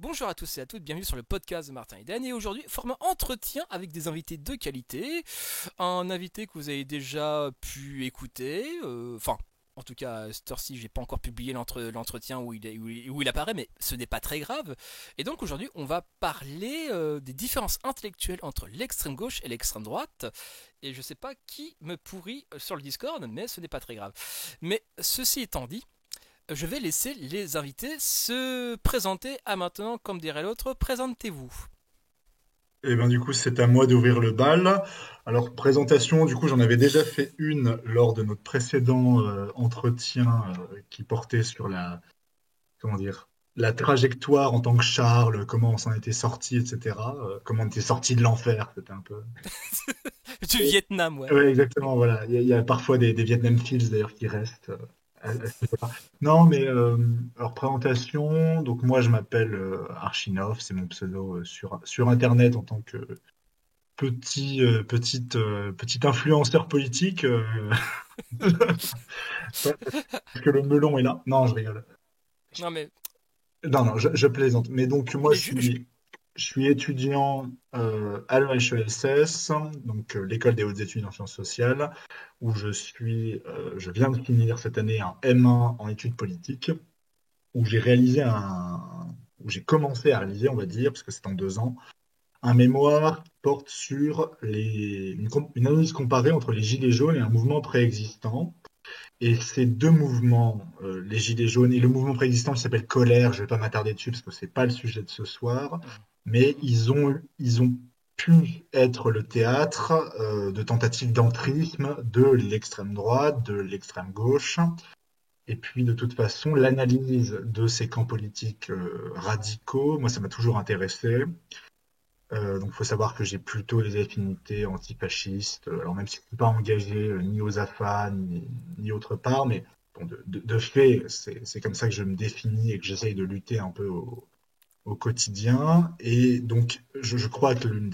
Bonjour à tous et à toutes, bienvenue sur le podcast de Martin Eden. Et aujourd'hui, format entretien avec des invités de qualité. Un invité que vous avez déjà pu écouter, en tout cas, à cette heure-ci, j'ai pas encore publié l'entretien où il apparaît, mais ce n'est pas très grave. Et donc aujourd'hui, on va parler des différences intellectuelles entre l'extrême gauche et l'extrême droite. Et je sais pas qui me pourrit sur le Discord, mais ce n'est pas très grave. Mais ceci étant dit, je vais laisser les invités se présenter à maintenant, comme dirait l'autre, présentez-vous. Et ben du coup, c'est à moi d'ouvrir le bal. Alors, présentation, du coup, j'en avais déjà fait une lors de notre précédent entretien qui portait sur comment dire, la trajectoire en tant que Charles, comment on s'en était sorti, etc. Comment on était sorti de l'enfer, c'était un peu. Du Vietnam, ouais. Ouais, exactement, voilà. Il y a parfois des Vietnam Fields d'ailleurs qui restent. À ce niveau-là. Non, mais alors présentation. Donc moi, je m'appelle Archinov, c'est mon pseudo sur Internet en tant que petit influenceur politique, parce que le melon est là. Non, je rigole. Non mais, Non, non, je plaisante. Mais donc moi, mais je suis étudiant à l'EHESS, donc l'école des hautes études en sciences sociales, où je viens de finir cette année un M1 en études politiques, où où j'ai commencé à réaliser, on va dire, parce que c'est en 2 ans, un mémoire qui porte sur une analyse comparée entre les Gilets jaunes et un mouvement préexistant. Et ces deux mouvements, les Gilets jaunes et le mouvement préexistant qui s'appelle Colère, je ne vais pas m'attarder dessus parce que c'est pas le sujet de ce soir, mais ils ont pu être le théâtre de tentatives d'entrisme de l'extrême droite, de l'extrême gauche. Et puis, de toute façon, l'analyse de ces camps politiques radicaux, moi, ça m'a toujours intéressé. Donc, il faut savoir que j'ai plutôt des affinités antifascistes. Alors, même si je ne suis pas engagé ni aux AFA, ni autre part, mais bon, de fait, c'est comme ça que je me définis et que j'essaye de lutter un peu au quotidien. Et donc, je crois que l'une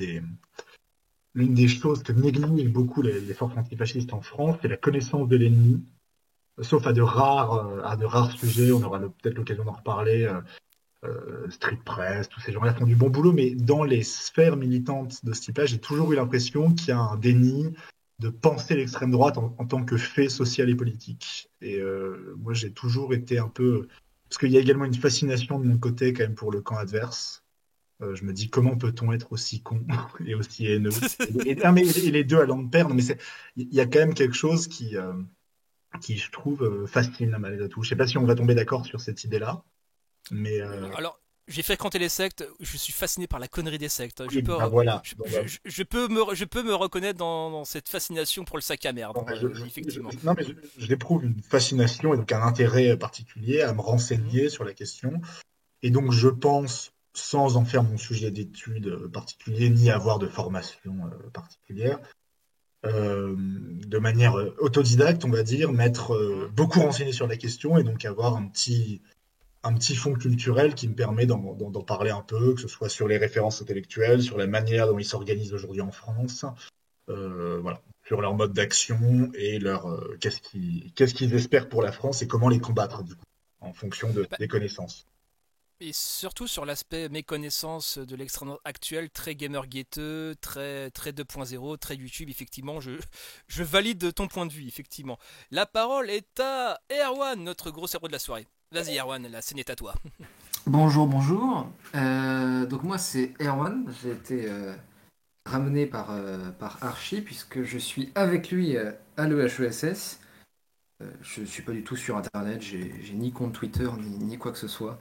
des choses que négligent beaucoup les forces antifascistes en France, c'est la connaissance de l'ennemi, sauf à de rares sujets. On aura peut-être l'occasion d'en reparler. Street Press, tous ces gens-là font du bon boulot, mais dans les sphères militantes de ce type-là, j'ai toujours eu l'impression qu'il y a un déni de penser l'extrême droite en tant que fait social et politique. Et moi, j'ai toujours été un peu. Parce qu'il y a également une fascination de mon côté, quand même, pour le camp adverse. Je me dis, comment peut-on être aussi con et aussi haineux? Et les deux allant de pair, non, mais il y a quand même quelque chose qui je trouve, fascine malgré tout. Je sais pas si on va tomber d'accord sur cette idée-là, mais alors, j'ai fréquenté les sectes, je suis fasciné par la connerie des sectes. oui, bah voilà. Je, Bon, bah, je- je peux me reconnaître dans cette fascination pour le sac à merde, bon, bah, effectivement. non, mais j'éprouve une fascination et donc un intérêt particulier à me Mhm. renseigner sur la question. Et donc, je pense, sans en faire mon sujet d'étude particulier, ni avoir de formation particulière, de manière autodidacte, on va dire, m'être Mhm. beaucoup renseigné sur la question et donc avoir un petit fond culturel qui me permet d'en parler un peu, que ce soit sur les références intellectuelles, sur la manière dont ils s'organisent aujourd'hui en France, voilà, sur leur mode d'action et qu'est-ce qu'ils espèrent pour la France et comment les combattre du coup, en fonction Bah, des connaissances. et surtout sur l'aspect méconnaissance de l'extrême droite actuel, très gamer guetteux, très 2.0, très YouTube, effectivement, je valide ton point de vue, effectivement. La parole est à Erwan, notre gros cerveau de la soirée. Vas-y Erwan, la scène est à toi. Bonjour, bonjour. Donc moi c'est Erwan, j'ai été ramené par Archie puisque je suis avec lui à l'EHESS. Je ne suis pas du tout sur Internet, j'ai ni compte Twitter ni quoi que ce soit.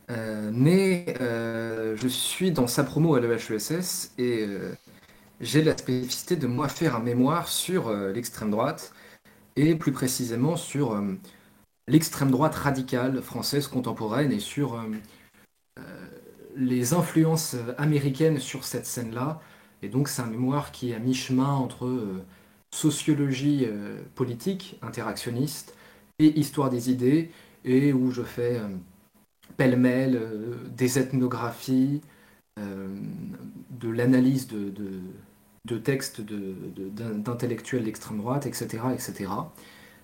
Mais je suis dans sa promo à l'EHESS et j'ai la spécificité de moi faire un mémoire sur l'extrême droite et plus précisément sur l'extrême droite radicale française contemporaine et sur les influences américaines sur cette scène-là. Et donc c'est un mémoire qui est à mi-chemin entre sociologie politique, interactionniste, et histoire des idées, et où je fais pêle-mêle des ethnographies, euh, de l'analyse de textes d'intellectuels d'extrême droite, etc. etc.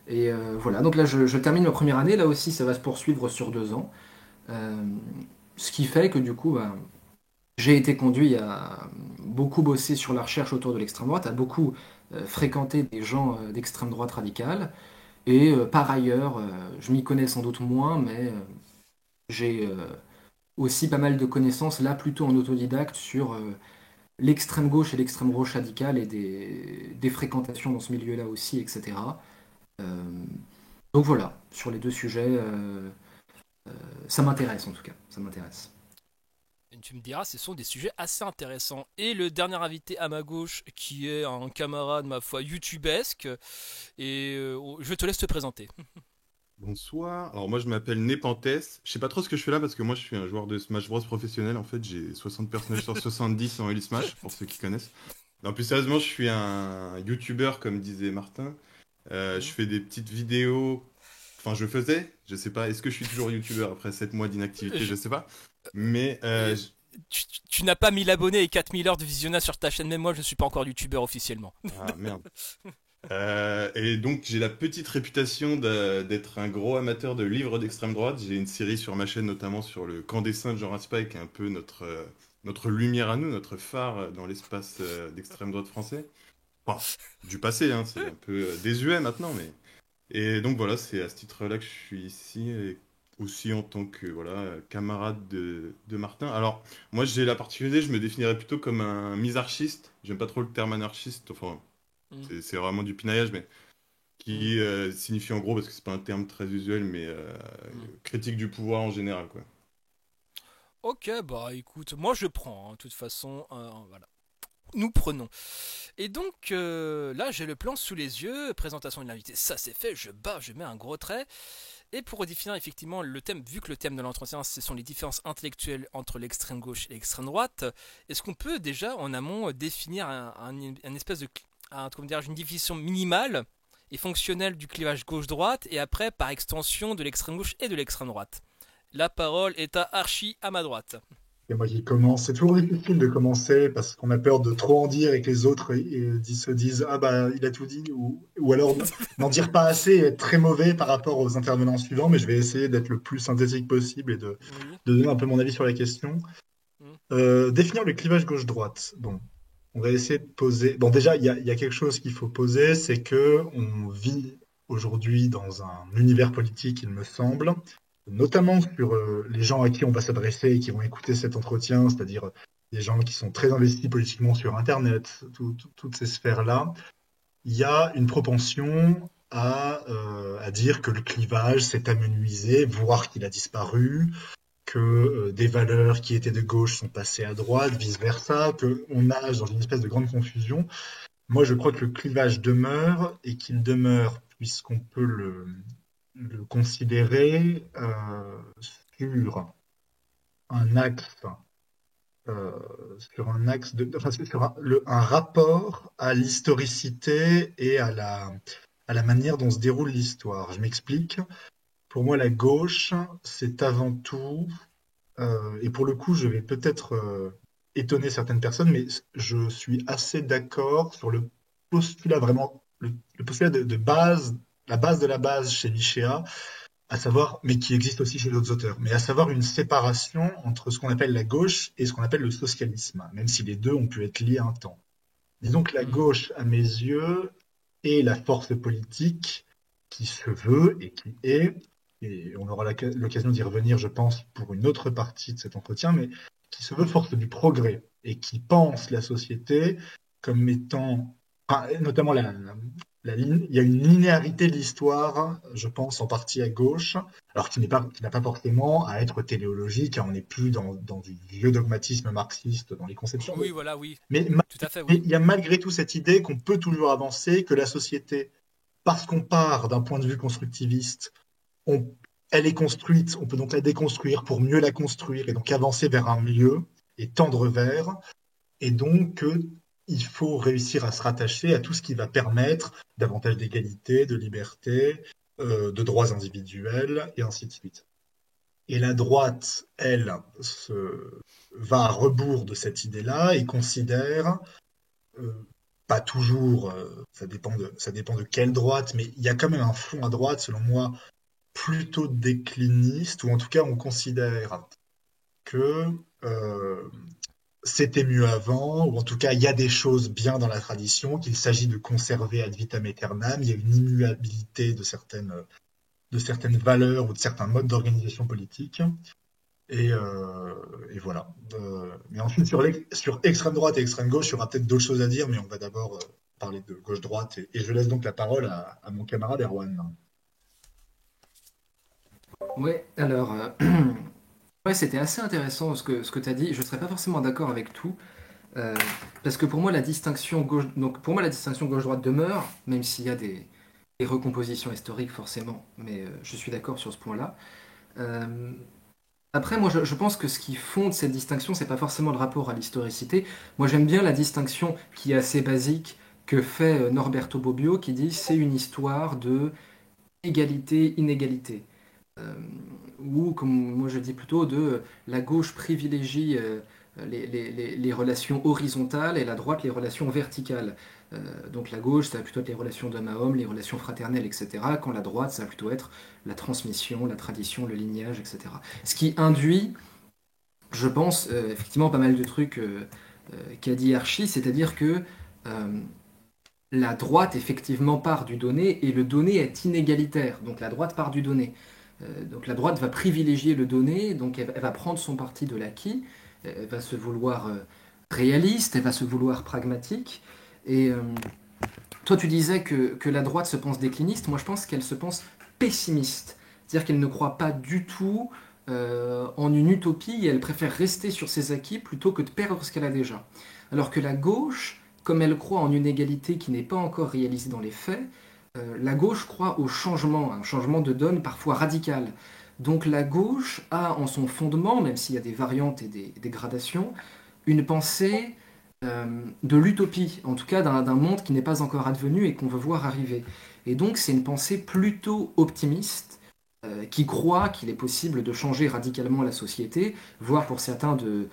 Et voilà, donc là je termine ma première année, là aussi ça va se poursuivre sur 2 ans. Euh, Ce qui fait que du coup, j'ai été conduit à beaucoup bosser sur la recherche autour de l'extrême droite, à beaucoup fréquenter des gens d'extrême droite radicale. Et par ailleurs, je m'y connais sans doute moins, mais j'ai aussi pas mal de connaissances, là plutôt en autodidacte, sur l'extrême gauche et l'extrême gauche radicale et des fréquentations dans ce milieu-là aussi, etc. Euh, donc voilà, sur les deux sujets, ça m'intéresse en tout cas, ça m'intéresse. Et tu me diras, ce sont des sujets assez intéressants. Et le dernier invité à ma gauche, qui est un camarade, ma foi, youtubesque, et je te laisse te présenter. Bonsoir. Alors moi je m'appelle Nepenthes. Je sais pas trop ce que je fais là parce que moi je suis un joueur de Smash Bros professionnel. En fait j'ai 60 personnages sur 70 en Elite Smash pour ceux qui connaissent. Non plus sérieusement je suis un YouTuber comme disait Martin. Je fais des petites vidéos. Enfin je faisais. Je sais pas. Est-ce que je suis toujours YouTuber après 7 mois d'inactivité? Je- Je sais pas. Mais et tu n'as pas 1000 abonnés et 4000 heures de visionnage sur ta chaîne, même moi je ne suis pas encore youtubeur officiellement. ah merde. Et donc j'ai la petite réputation d'être un gros amateur de livres d'extrême droite. J'ai une série sur ma chaîne notamment sur le camp des saints de Jean Raspail, qui est un peu notre lumière à nous, notre phare dans l'espace d'extrême droite français. Enfin, du passé, hein, c'est un peu désuet maintenant, mais... Et donc voilà, c'est à ce titre-là que je suis ici, et aussi en tant que voilà, camarade de Martin. Alors, moi j'ai la particularité, je me définirais plutôt comme un misarchiste. J'aime pas trop le terme anarchiste, enfin... Mm, C'est vraiment du pinaillage, mais mm, qui signifie en gros, parce que c'est pas un terme très usuel, mais mm. critique du pouvoir en général, quoi. Ok, bah écoute, moi je prends, hein, de toute façon, voilà. Nous prenons. Et donc là, j'ai le plan sous les yeux, présentation de l'invité, ça c'est fait, je mets un gros trait. Et pour redéfinir effectivement le thème, vu que le thème de l'entretien, ce sont les différences intellectuelles entre l'extrême gauche et l'extrême droite, est-ce qu'on peut déjà en amont définir un espèce de, comment dire, une définition minimale et fonctionnelle du clivage gauche-droite, et après par extension de l'extrême gauche et de l'extrême droite? La parole est à Archie à ma droite. Et moi qui commence. C'est toujours difficile de commencer parce qu'on a peur de trop en dire et que les autres se disent ah bah il a tout dit ou alors n'en dire pas assez et être très mauvais par rapport aux intervenants suivants. Mais je vais essayer d'être le plus synthétique possible et Oui. de donner un peu mon avis sur la question. Mm. Définir le clivage gauche-droite. Bon, on va essayer de poser. Bon, déjà il y a quelque chose qu'il faut poser, c'est que on vit aujourd'hui dans un univers politique, il me semble, notamment sur les gens à qui on va s'adresser et qui vont écouter cet entretien, c'est-à-dire des gens qui sont très investis politiquement sur Internet, toutes ces sphères-là, il y a une propension à dire que le clivage s'est amenuisé, voire qu'il a disparu, que des valeurs qui étaient de gauche sont passées à droite, vice-versa, qu'on nage dans une espèce de grande confusion. Moi, je crois que le clivage demeure et qu'il demeure puisqu'on peut le considérer sur un axe, enfin, sur un rapport à l'historicité et à la manière dont se déroule l'histoire. Je m'explique. Pour moi, la gauche, c'est avant tout, et pour le coup, je vais peut-être étonner certaines personnes, mais je suis assez d'accord sur le postulat vraiment, le postulat de base, la base de la base chez Lichéa, à savoir, mais qui existe aussi chez d'autres auteurs, mais à savoir une séparation entre ce qu'on appelle la gauche et ce qu'on appelle le socialisme, même si les deux ont pu être liés un temps. Disons que la Mm. gauche, à mes yeux, est la force politique qui se veut et qui est, et on aura l'occasion d'y revenir, je pense, pour une autre partie de cet entretien, mais qui se veut force du progrès et qui pense la société comme étant, enfin, notamment il y a une linéarité de l'histoire, je pense, en partie à gauche, alors qui n'a pas forcément à être téléologique, car on n'est plus dans du vieux dogmatisme marxiste dans les conceptions, Oui, voilà, oui. mais Tout à fait, mais oui. il y a malgré tout cette idée qu'on peut toujours avancer, que la société, parce qu'on part d'un point de vue constructiviste, on- elle est construite, on peut donc la déconstruire pour mieux la construire et donc avancer vers un mieux et tendre vers. Et donc, il faut réussir à se rattacher à tout ce qui va permettre davantage d'égalité, de liberté, de droits individuels et ainsi de suite. Et la droite, elle, va à rebours de cette idée-là et considère euh, pas toujours, ça dépend de quelle droite, mais il y a quand même un fond à droite, selon moi, plutôt décliniste, ou en tout cas on considère que euh, c'était mieux avant, ou en tout cas, il y a des choses bien dans la tradition, qu'il s'agit de conserver ad vitam aeternam, il y a une immuabilité de certaines valeurs ou de certains modes d'organisation politique. Et, euh, et voilà. Mais ensuite, sur extrême droite et extrême gauche, il y aura peut-être d'autres choses à dire, mais on va d'abord parler de gauche-droite. Et je laisse donc la parole à mon camarade Erwan. Ouais, alors, ouais, c'était assez intéressant ce que tu as dit. Je ne serais pas forcément d'accord avec tout, euh, parce que pour moi, la distinction gauche, donc pour moi, la distinction gauche-droite demeure, même s'il y a des recompositions historiques forcément, mais je suis d'accord sur ce point-là. Euh, Après, moi, je pense que ce qui fonde cette distinction, c'est pas forcément le rapport à l'historicité. Moi, j'aime bien la distinction qui est assez basique que fait Norberto Bobbio, qui dit c'est une histoire de égalité-inégalité. Euh, ou, comme moi je dis plutôt, de la gauche privilégie les relations horizontales et la droite les relations verticales. Donc la gauche, ça va plutôt être les relations d'homme à homme, les relations fraternelles, etc. Quand la droite, ça va plutôt être la transmission, la tradition, le lignage, etc. Ce qui induit, je pense, effectivement pas mal de trucs qu'a dit Archie, c'est-à-dire que euh, la droite, effectivement, part du donné et le donné est inégalitaire. Donc la droite part du donné. Donc la droite va privilégier le donné, donc elle va prendre son parti de l'acquis, elle va se vouloir réaliste, elle va se vouloir pragmatique. Et toi, tu disais que la droite se pense décliniste, moi je pense qu'elle se pense pessimiste. C'est-à-dire qu'elle ne croit pas du tout en une utopie et elle préfère rester sur ses acquis plutôt que de perdre ce qu'elle a déjà. Alors que la gauche, comme elle croit en une égalité qui n'est pas encore réalisée dans les faits, la gauche croit au changement, un changement de donne parfois radical. Donc la gauche a en son fondement, même s'il y a des variantes et des gradations, une pensée de l'utopie, en tout cas d'un monde qui n'est pas encore advenu et qu'on veut voir arriver. Et donc c'est une pensée plutôt optimiste, qui croit qu'il est possible de changer radicalement la société, voire pour certains de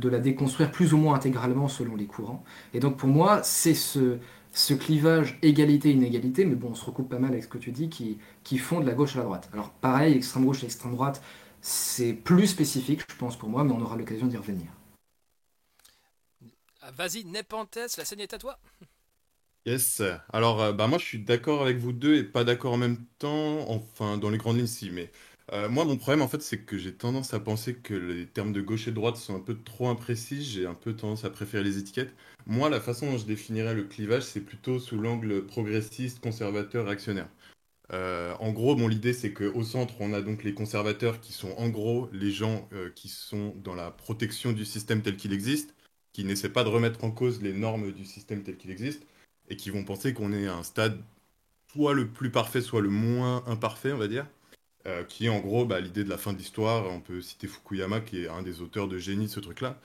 la déconstruire plus ou moins intégralement selon les courants. Et donc pour moi, c'est ce clivage égalité-inégalité, mais bon, on se recoupe pas mal avec ce que tu dis, qui font de la gauche à la droite. Alors pareil, extrême gauche et extrême droite, c'est plus spécifique, je pense, pour moi, mais on aura l'occasion d'y revenir. Ah, vas-y, Nepenthes, la scène est à toi. Yes. Alors, bah, moi, je suis d'accord avec vous deux et pas d'accord en même temps. Enfin, dans les grandes lignes, si. Mais moi, mon problème, en fait, c'est que j'ai tendance à penser que les termes de gauche et de droite sont un peu trop imprécis. J'ai un peu tendance à préférer les étiquettes. Moi, la façon dont je définirais le clivage, c'est plutôt sous l'angle progressiste, conservateur, réactionnaire. En gros, bon, l'idée, c'est qu'au centre, on a donc les conservateurs qui sont en gros les gens qui sont dans la protection du système tel qu'il existe, qui n'essaient pas de remettre en cause les normes du système tel qu'il existe, et qui vont penser qu'on est à un stade soit le plus parfait, soit le moins imparfait, on va dire, qui est en gros bah, l'idée de la fin de l'histoire. On peut citer Fukuyama, qui est un des auteurs de génie de ce truc-là,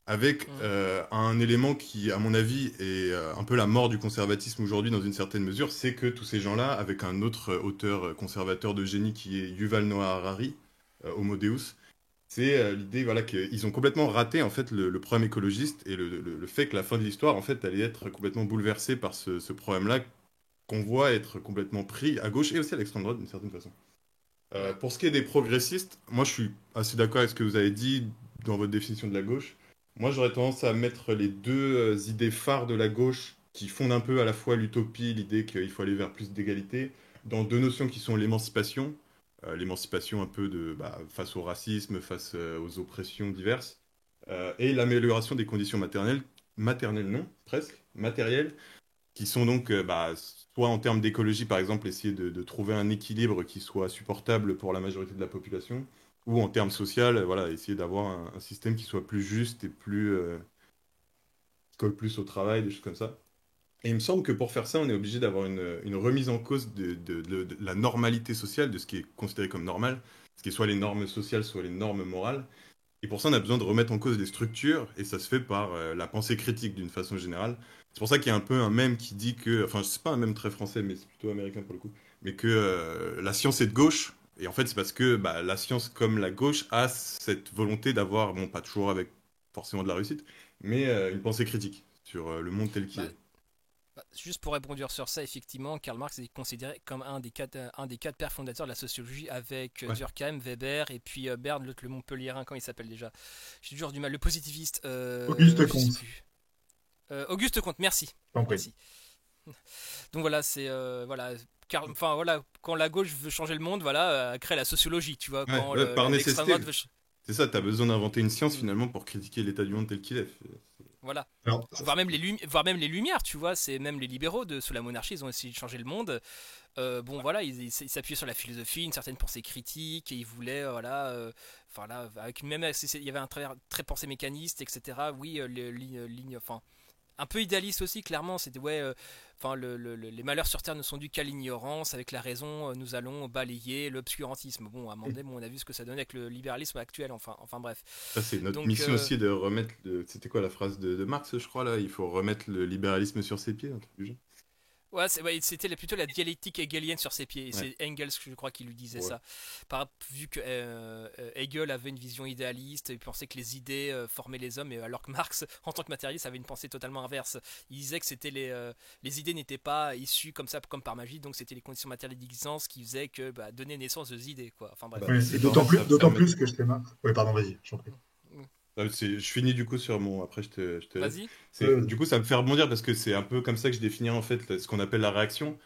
avec Mhm. un élément qui, à mon avis, est un peu la mort du conservatisme aujourd'hui dans une certaine mesure, c'est que tous ces gens-là, avec un autre auteur conservateur de génie qui est Yuval Noah Harari, Homo Deus, c'est l'idée voilà, qu'ils ont complètement raté en fait, le problème écologiste et le fait que la fin de l'histoire en fait, allait être complètement bouleversée par ce problème-là qu'on voit être complètement pris à gauche et aussi à l'extrême droite d'une certaine façon. Ouais. Pour ce qui est des progressistes, moi je suis assez d'accord avec ce que vous avez dit dans votre définition de la gauche. Moi j'aurais tendance à mettre les deux idées phares de la gauche qui fondent un peu à la fois l'utopie, l'idée qu'il faut aller vers plus d'égalité, dans deux notions qui sont l'émancipation, l'émancipation un peu face au racisme, face aux oppressions diverses, et l'amélioration des conditions maternelles non, presque, matérielles, qui sont donc, soit en termes d'écologie, par exemple, essayer de trouver un équilibre qui soit supportable pour la majorité de la population, ou en termes social, voilà, essayer d'avoir un système qui soit plus juste et qui colle plus au travail, des choses comme ça. Et il me semble que pour faire ça, on est obligé d'avoir une remise en cause de la normalité sociale, de ce qui est considéré comme normal, ce qui est soit les normes sociales, soit les normes morales. Et pour ça, on a besoin de remettre en cause des structures, et ça se fait par la pensée critique d'une façon générale. C'est pour ça qu'il y a un peu un mème qui dit que, enfin, c'est pas un mème très français, mais c'est plutôt américain pour le coup, mais que la science est de gauche. Et en fait, c'est parce que bah, la science, comme la gauche, a cette volonté d'avoir, bon, pas toujours avec forcément de la réussite, mais une pensée critique sur le monde tel qu'il Bah, est. juste pour répondre sur ça, effectivement, Karl Marx est considéré comme un des quatre pères fondateurs de la sociologie avec Ouais. Durkheim, Weber et puis Berne, l'autre, le Montpellierin, comment il s'appelle déjà? J'ai toujours du mal. Le positiviste, Auguste je sais Comte, plus. Auguste Comte, merci. je t'en prie. Merci. Donc voilà, c'est voilà, enfin voilà, quand la gauche veut changer le monde, voilà, elle crée la sociologie, tu vois, quand Par l'extrême nécessité. droite veut, C'est ça, t'as besoin d'inventer une science Mm. finalement pour critiquer l'état du monde tel qu'il est. Voilà. Alors, Voire même les Lumières, tu vois, c'est même les libéraux sous la monarchie, ils ont essayé de changer le monde. Bon, voilà, ils s'appuyaient sur la philosophie, une certaine pensée critique, et ils voulaient, voilà, enfin là, avec même, il y avait un travers très pensée mécaniste, etc. Oui, ligne, enfin, un peu idéaliste aussi, clairement. C'était ouais, enfin, les malheurs sur Terre ne sont dus qu'à l'ignorance. Avec la raison, nous allons balayer l'obscurantisme. Bon, à un moment donné, bon, on a vu ce que ça donnait avec le libéralisme actuel. Enfin bref. Ça, c'est notre Donc, mission aussi de remettre. C'était quoi la phrase de Marx, je crois, là? Il faut remettre le libéralisme sur ses pieds, un truc du genre. ouais, ouais, c'était plutôt la dialectique hegelienne sur ses pieds. Et Ouais. c'est Engels, je crois, qui lui disait Ouais. ça. Vu que Hegel avait une vision idéaliste, il pensait que les idées formaient les hommes, alors que Marx, en tant que matérialiste, avait une pensée totalement inverse. Il disait que c'était les idées n'étaient pas issues comme ça, comme par magie, donc c'était les conditions matérielles d'existence qui faisaient que donner naissance aux idées, quoi. Enfin bref. Bah, ouais, c'est et pareil, ça d'autant permet. plus que je t'ai Oui, pardon, vas-y, j'en prie. Je finis du coup sur mon. Après, je te laisse. Vas-y. Du coup, ça me fait rebondir parce que c'est un peu comme ça que je définirais en fait ce qu'on appelle la réaction.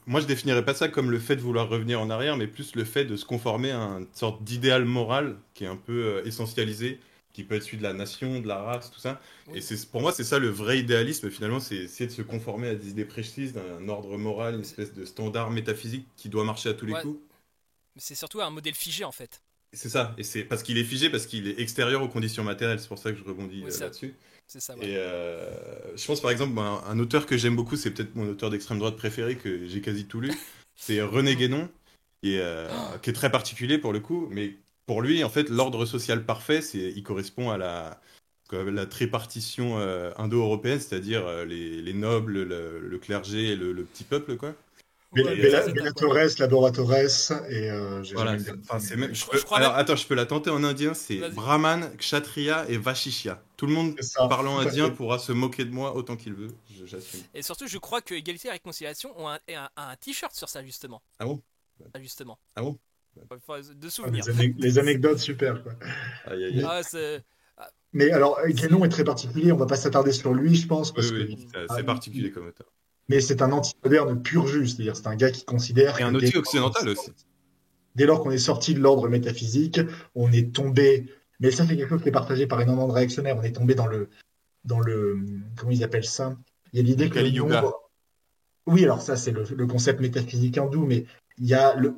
Moi, je définirais pas ça comme le fait de vouloir revenir en arrière, mais plus le fait de se conformer à une sorte d'idéal moral qui est un peu essentialisé, qui peut être celui de la nation, de la race, tout ça. Et Oui. pour moi, c'est ça le vrai idéalisme finalement, c'est essayer de se conformer à des idées précises, d'un ordre moral, une espèce de standard métaphysique qui doit marcher à tous les Ouais, coups. mais c'est surtout un modèle figé en fait. C'est ça, et c'est parce qu'il est figé, parce qu'il est extérieur aux conditions matérielles, c'est pour ça que je rebondis Oui, ça, là-dessus. c'est ça, ouais. Et je pense par exemple, un auteur que j'aime beaucoup, c'est peut-être mon auteur d'extrême droite préféré, que j'ai quasi tout lu, c'est René Guénon, qui est très particulier pour le coup, mais pour lui, en fait, l'ordre social parfait, il correspond à la tripartition indo-européenne, c'est-à-dire les nobles, le clergé et le petit peuple, quoi. Ouais, Et, le Bella, tiers état, Bella quoi. Torres, Laboratores, et j'ai jamais voilà, le dernier, enfin, mais c'est même, oui, Je crois alors même. attends, je peux la tenter en indien, c'est Vas-y. Brahman, Kshatriya et Vashishya. Tout le monde c'est ça, parlant tout à indien fait. pourra se moquer de moi autant qu'il veut, j'assume. Et surtout, je crois que Égalité et Réconciliation ont un t-shirt sur ça, justement. Ah bon? Ah, justement. Ah bon? Enfin, de Ah, souvenirs. les anecdotes, super, quoi. Aïe aïe Mais, aïe. Ah, c'est. Ah, mais alors, c'est. Guénon est très particulier, on va pas s'attarder sur lui, je pense, Oui, parce que oui, c'est assez particulier comme auteur. mais c'est un anti-moderne pur jus, c'est-à-dire c'est un gars qui considère Et que un outil occidental aussi. dès lors qu'on est sorti de l'ordre métaphysique, on est tombé, mais ça c'est quelque chose qui est partagé par énormément de réactionnaires, on est tombé dans le, comment ils appellent ça? Il y a l'idée Le que le Kali Yuga. nombre, oui, alors ça c'est le concept métaphysique hindou, mais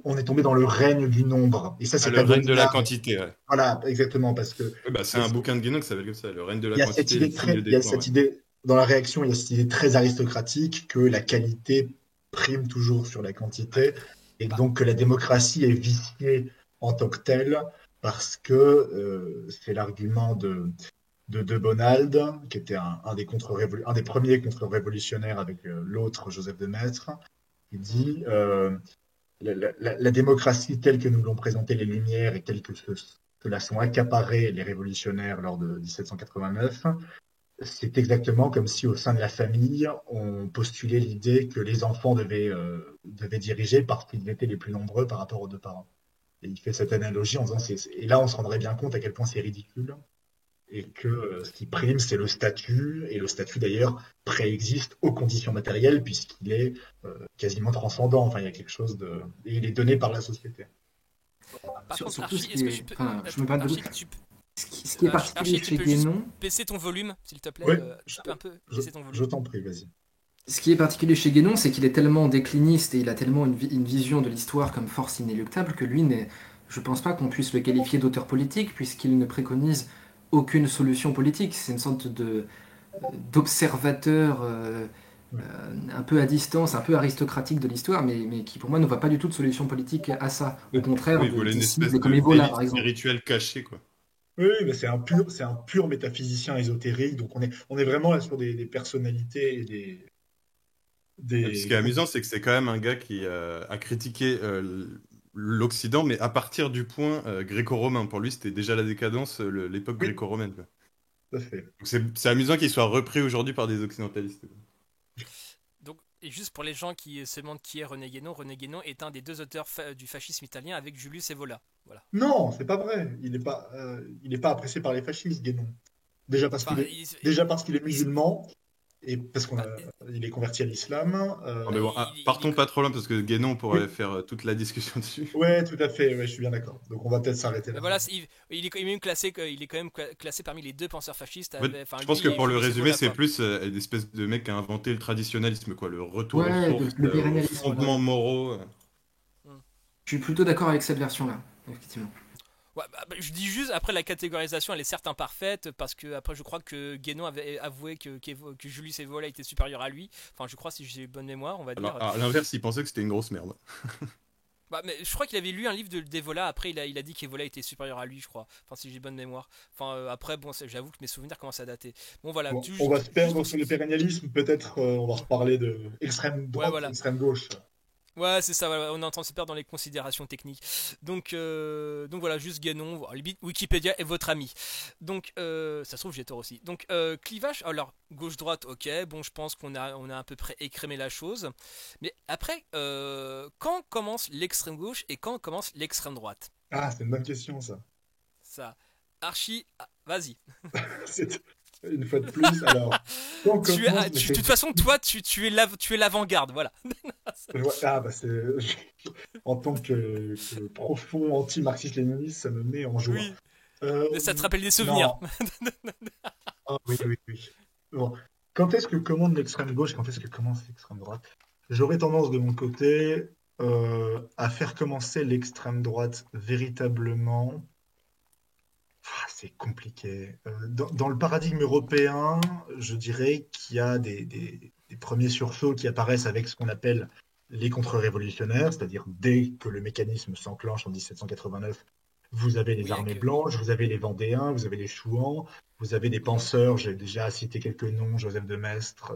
on est tombé dans le règne du nombre, et ça Ah, c'est le règne de la abominable. quantité, ouais. Voilà, exactement, parce que Oui, bah, c'est un bouquin de Guénon qui s'appelle comme ça, le règne de la il y a cette quantité, les idée signes il y des a temps, ouais. cette idée, dans la réaction, il y a cette idée très aristocratique que la qualité prime toujours sur la quantité et Bah, donc que la démocratie est viciée en tant que telle parce que c'est l'argument de Bonald, qui était un des premiers contre-révolutionnaires avec l'autre Joseph de Maistre, qui hmm. dit la démocratie telle que nous l'ont présentée les Lumières et telle que cela sont accaparés les révolutionnaires lors de 1789, c'est exactement comme si au sein de la famille, on postulait l'idée que les enfants devaient diriger parce qu'ils étaient les plus nombreux par rapport aux deux parents. Et il fait cette analogie en disant, et là on se rendrait bien compte à quel point c'est ridicule et que ce qui prime, c'est le statut, et le statut d'ailleurs préexiste aux conditions matérielles puisqu'il est quasiment transcendant. Enfin, il y a quelque chose de... Et il est donné par la société. Par contre, Surtout ce Archie, qui est-ce que est. tu peux. Enfin, je me Attends, permets de. Archie, Ce qui est particulier Archie, tu chez peux juste Guénon, baisser ton volume, s'il te plaît. Oui, Tu peux un peu je, baisser ton je volume. t'en prie, vas-y. ce qui est particulier chez Guénon, c'est qu'il est tellement décliniste et il a tellement une vision de l'histoire comme force inéluctable que lui n'est. Je pense pas qu'on puisse le qualifier d'auteur politique puisqu'il ne préconise aucune solution politique. C'est une sorte de d'observateur Ouais. un peu à distance, un peu aristocratique de l'histoire, mais qui pour moi ne voit pas du tout de solution politique à ça. Au contraire, Oui, il voulait une de espèce cibles de comme Ebola par exemple. spirituel caché, quoi. Oui, oui, mais c'est un pur métaphysicien ésotérique. Donc on est vraiment là sur des personnalités et Et puis, ce qui est des... amusant, c'est que c'est quand même un gars qui a critiqué l'Occident, mais à partir du point gréco-romain. Pour lui, c'était déjà la décadence, l'époque Oui, gréco-romaine, quoi. tout à fait. Donc c'est amusant qu'il soit repris aujourd'hui par des occidentalistes. Et juste pour les gens qui se demandent qui est René Guénon est un des deux auteurs du fascisme italien avec Julius Evola. Voilà. Non, c'est pas vrai. Il est pas apprécié par les fascistes, Guénon. Déjà parce Enfin, déjà parce qu'il est musulman et parce bah, qu'il est converti à l'islam. Mais bon, partons pas trop loin parce que Guénon, on pourrait faire toute la discussion dessus. Ouais, tout à fait. Ouais, je suis bien d'accord. Donc on va peut-être s'arrêter là. Voilà, il est quand même classé parmi les deux penseurs fascistes. En fait, je pense que pour le résumer, c'est plus une espèce de mec qui a inventé le traditionnalisme, quoi, le retour Ouais, aux sources, le aux pérennialisme, fondements voilà. moraux. Je suis plutôt d'accord avec cette version-là, effectivement. Ouais, je dis juste, après la catégorisation elle est certes imparfaite parce que après je crois que Guénon avait avoué que Julius Evola était supérieur à lui. Enfin je crois si j'ai bonne mémoire on va dire. Alors, à l'inverse, il pensait que c'était une grosse merde. Mais je crois qu'il avait lu un livre d'Evola, après il a dit qu'Evola était supérieur à lui je crois. Enfin si j'ai bonne mémoire. Enfin après bon j'avoue que mes souvenirs commencent à dater. Bon voilà. Bon, on va se perdre sur le pérennialisme, peut-être on va reparler de extrême droite, voilà. extrême gauche. Ouais, c'est ça, voilà. On est en train de se perdre dans les considérations techniques. Donc voilà, juste Guénon, limite Wikipédia est votre ami. Donc, ça se trouve, j'ai tort aussi. Donc, clivage, alors, gauche-droite, ok, bon, je pense qu'on a à peu près écrémé la chose. Mais après, quand commence l'extrême gauche et quand commence l'extrême droite? Ah, c'est une bonne question, ça. Ça, vas-y. C'est une fois de plus, alors. De toute façon, toi, tu es l'avant-garde, voilà. Ah, bah en tant que profond anti-marxiste-léniniste, ça me met en joie. Oui. Ça te rappelle des souvenirs. Ah, oui, oui, oui. Bon. Quand est-ce que commande l'extrême gauche, quand est-ce que commence l'extrême droite? J'aurais tendance de mon côté à faire commencer l'extrême droite véritablement. Ah, c'est compliqué. Dans le paradigme européen, je dirais qu'il y a des premiers sursauts qui apparaissent avec ce qu'on appelle les contre-révolutionnaires, c'est-à-dire dès que le mécanisme s'enclenche en 1789, vous avez les armées blanches, vous avez les Vendéens, vous avez les Chouans, vous avez des penseurs, j'ai déjà cité quelques noms, Joseph de Maistre,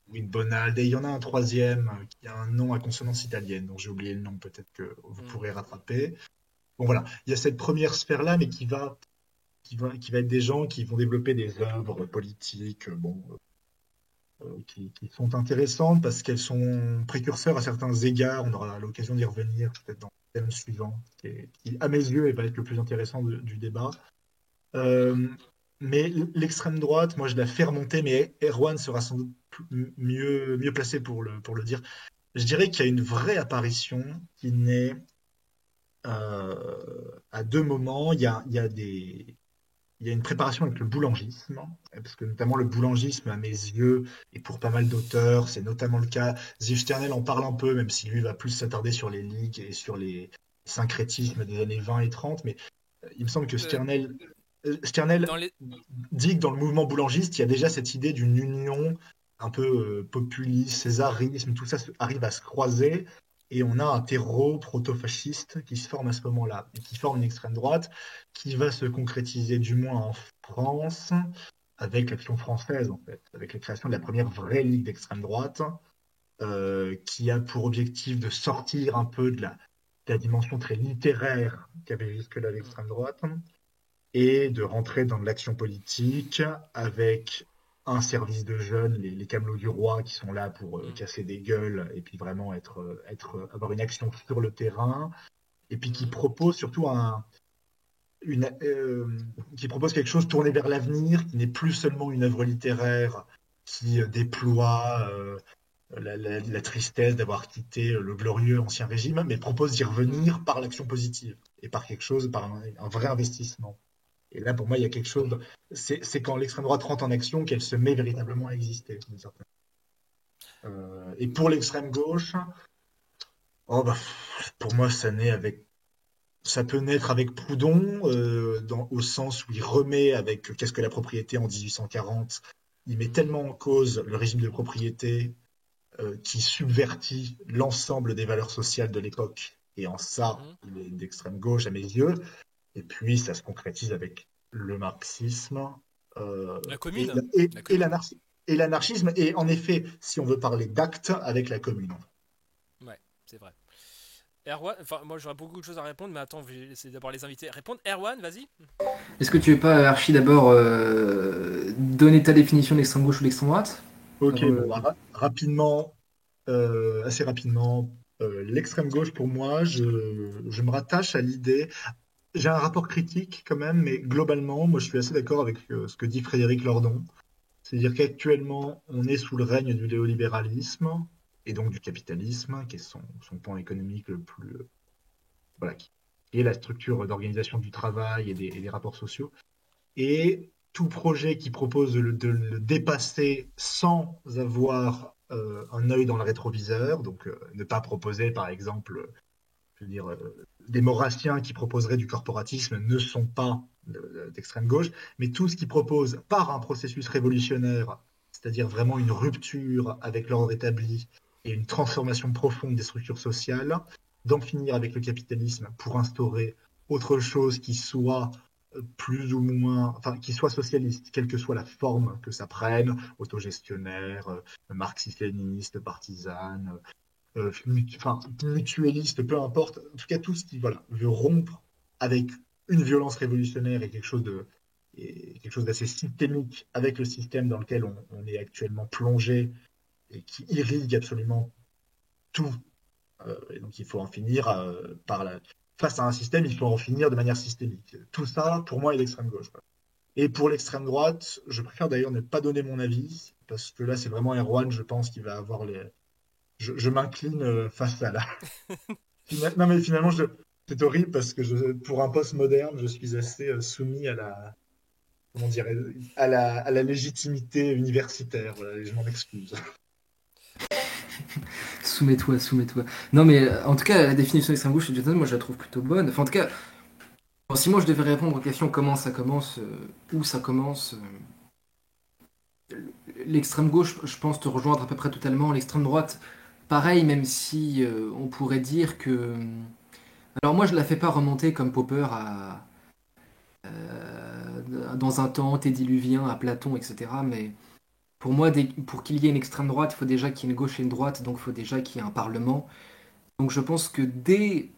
Wim Bonald, et il y en a un troisième qui a un nom à consonance italienne, dont j'ai oublié le nom, peut-être que vous pourrez rattraper. Bon voilà, il y a cette première sphère-là, mais qui va être des gens qui vont développer des œuvres politiques, qui sont intéressantes parce qu'elles sont précurseurs à certains égards. On aura l'occasion d'y revenir peut-être dans le thème suivant, qui à mes yeux va être le plus intéressant du débat. Mais l'extrême droite, moi je la fais remonter, mais Erwan sera sans doute mieux placé pour le dire. Je dirais qu'il y a une vraie apparition qui naît à deux moments. Il y a une préparation avec le boulangisme, parce que notamment le boulangisme, à mes yeux, et pour pas mal d'auteurs, c'est notamment le cas. Ziv Sternel en parle un peu, même si lui va plus s'attarder sur les ligues et sur les syncrétismes des années 20 et 30, mais il me semble que Sternel dit que dans le mouvement boulangiste, il y a déjà cette idée d'une union un peu populiste, césarisme, tout ça arrive à se croiser, et on a un terreau proto-fasciste qui se forme à ce moment-là, et qui forme une extrême droite, qui va se concrétiser du moins en France, avec l'Action française, en fait, avec la création de la première vraie ligue d'extrême droite, qui a pour objectif de sortir un peu de la dimension très littéraire qu'avait jusque-là l'extrême droite, et de rentrer dans de l'action politique avec un service de jeunes, les Camelots du Roi, qui sont là pour casser des gueules et puis vraiment avoir une action sur le terrain, et puis qui propose surtout qui propose quelque chose tourné vers l'avenir, qui n'est plus seulement une œuvre littéraire qui déploie la tristesse d'avoir quitté le glorieux ancien régime, mais propose d'y revenir par l'action positive et par quelque chose, par un vrai investissement. Et là, pour moi, il y a quelque chose. C'est quand l'extrême droite rentre en action qu'elle se met véritablement à exister. Et pour l'extrême gauche, pour moi, ça peut naître avec Proudhon, au sens où il remet avec qu'est-ce que la propriété en 1840. Il met tellement en cause le régime de propriété qui subvertit l'ensemble des valeurs sociales de l'époque. Et en ça, il est d'extrême gauche à mes yeux. Et puis, ça se concrétise avec le marxisme la commune. Et l'anarchisme. Et en effet, si on veut parler d'actes, avec la commune. Ouais, c'est vrai. Erwan, moi j'aurais beaucoup de choses à répondre, mais attends, je vais essayer d'abord les invités. Répondre. Erwan, vas-y. Est-ce que tu veux pas, Archie, d'abord donner ta définition de l'extrême gauche ou de l'extrême droite? Ok, rapidement. assez rapidement. L'extrême gauche, pour moi, je me rattache à l'idée. J'ai un rapport critique quand même, mais globalement, moi, je suis assez d'accord avec ce que dit Frédéric Lordon. C'est-à-dire qu'actuellement, on est sous le règne du néolibéralisme et donc du capitalisme, qui est son point économique le plus, voilà, qui est la structure d'organisation du travail et des rapports sociaux. Et tout projet qui propose de le dépasser sans avoir un œil dans le rétroviseur, donc ne pas proposer par exemple, je veux dire, des Maurassiens qui proposeraient du corporatisme ne sont pas d'extrême gauche, mais tout ce qui propose par un processus révolutionnaire, c'est-à-dire vraiment une rupture avec l'ordre établi et une transformation profonde des structures sociales, d'en finir avec le capitalisme pour instaurer autre chose qui soit plus ou moins, enfin, qui soit socialiste, quelle que soit la forme que ça prenne, autogestionnaire, marxiste-léniniste, partisane, enfin, mutualiste, peu importe. En tout cas, tout ce qui, voilà, veut rompre avec une violence révolutionnaire et quelque chose d'assez systémique avec le système dans lequel on est actuellement plongé et qui irrigue absolument tout. Et donc, il faut en finir face à un système, il faut en finir de manière systémique. Tout ça, pour moi, est l'extrême gauche. Et pour l'extrême droite, je préfère d'ailleurs ne pas donner mon avis, parce que là, c'est vraiment Erwan, je pense, qui va avoir les. Je m'incline face à la. Non, mais finalement, c'est horrible parce que pour un poste moderne, je suis assez soumis à la. Comment dire, à la légitimité universitaire. Voilà, et je m'en excuse. Soumets-toi, soumets-toi. Non, mais en tout cas, la définition d'extrême gauche, moi je la trouve plutôt bonne. Enfin, en tout cas, bon, si moi je devais répondre aux questions comment ça commence, où ça commence, l'extrême gauche, je pense te rejoindre à peu près totalement. L'extrême droite, pareil, même si on pourrait dire que. Alors moi je la fais pas remonter comme Popper dans un temps antédiluvien à Platon, etc. Mais pour moi, pour qu'il y ait une extrême droite, il faut déjà qu'il y ait une gauche et une droite, donc il faut déjà qu'il y ait un parlement. Donc je pense que dès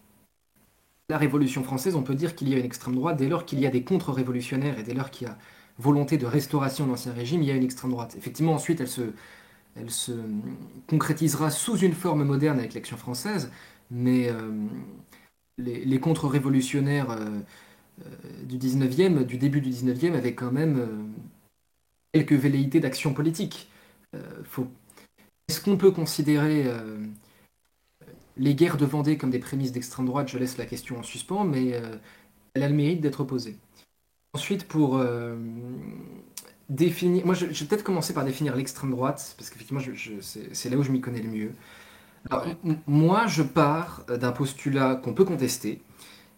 la Révolution française, on peut dire qu'il y a une extrême droite. Dès lors qu'il y a des contre-révolutionnaires et dès lors qu'il y a volonté de restauration de l'ancien régime, il y a une extrême droite. Effectivement, ensuite, elle se concrétisera sous une forme moderne avec l'Action française, mais les contre-révolutionnaires du 19e, du début du 19e, avaient quand même quelques velléités d'action politique. Faut... Est-ce qu'on peut considérer les guerres de Vendée comme des prémices d'extrême droite? Je laisse la question en suspens, mais elle a le mérite d'être posée. Ensuite, pour définir... Moi, je vais peut-être commencer par définir l'extrême droite, parce qu'effectivement, c'est là où je m'y connais le mieux. Alors, moi, je pars d'un postulat qu'on peut contester,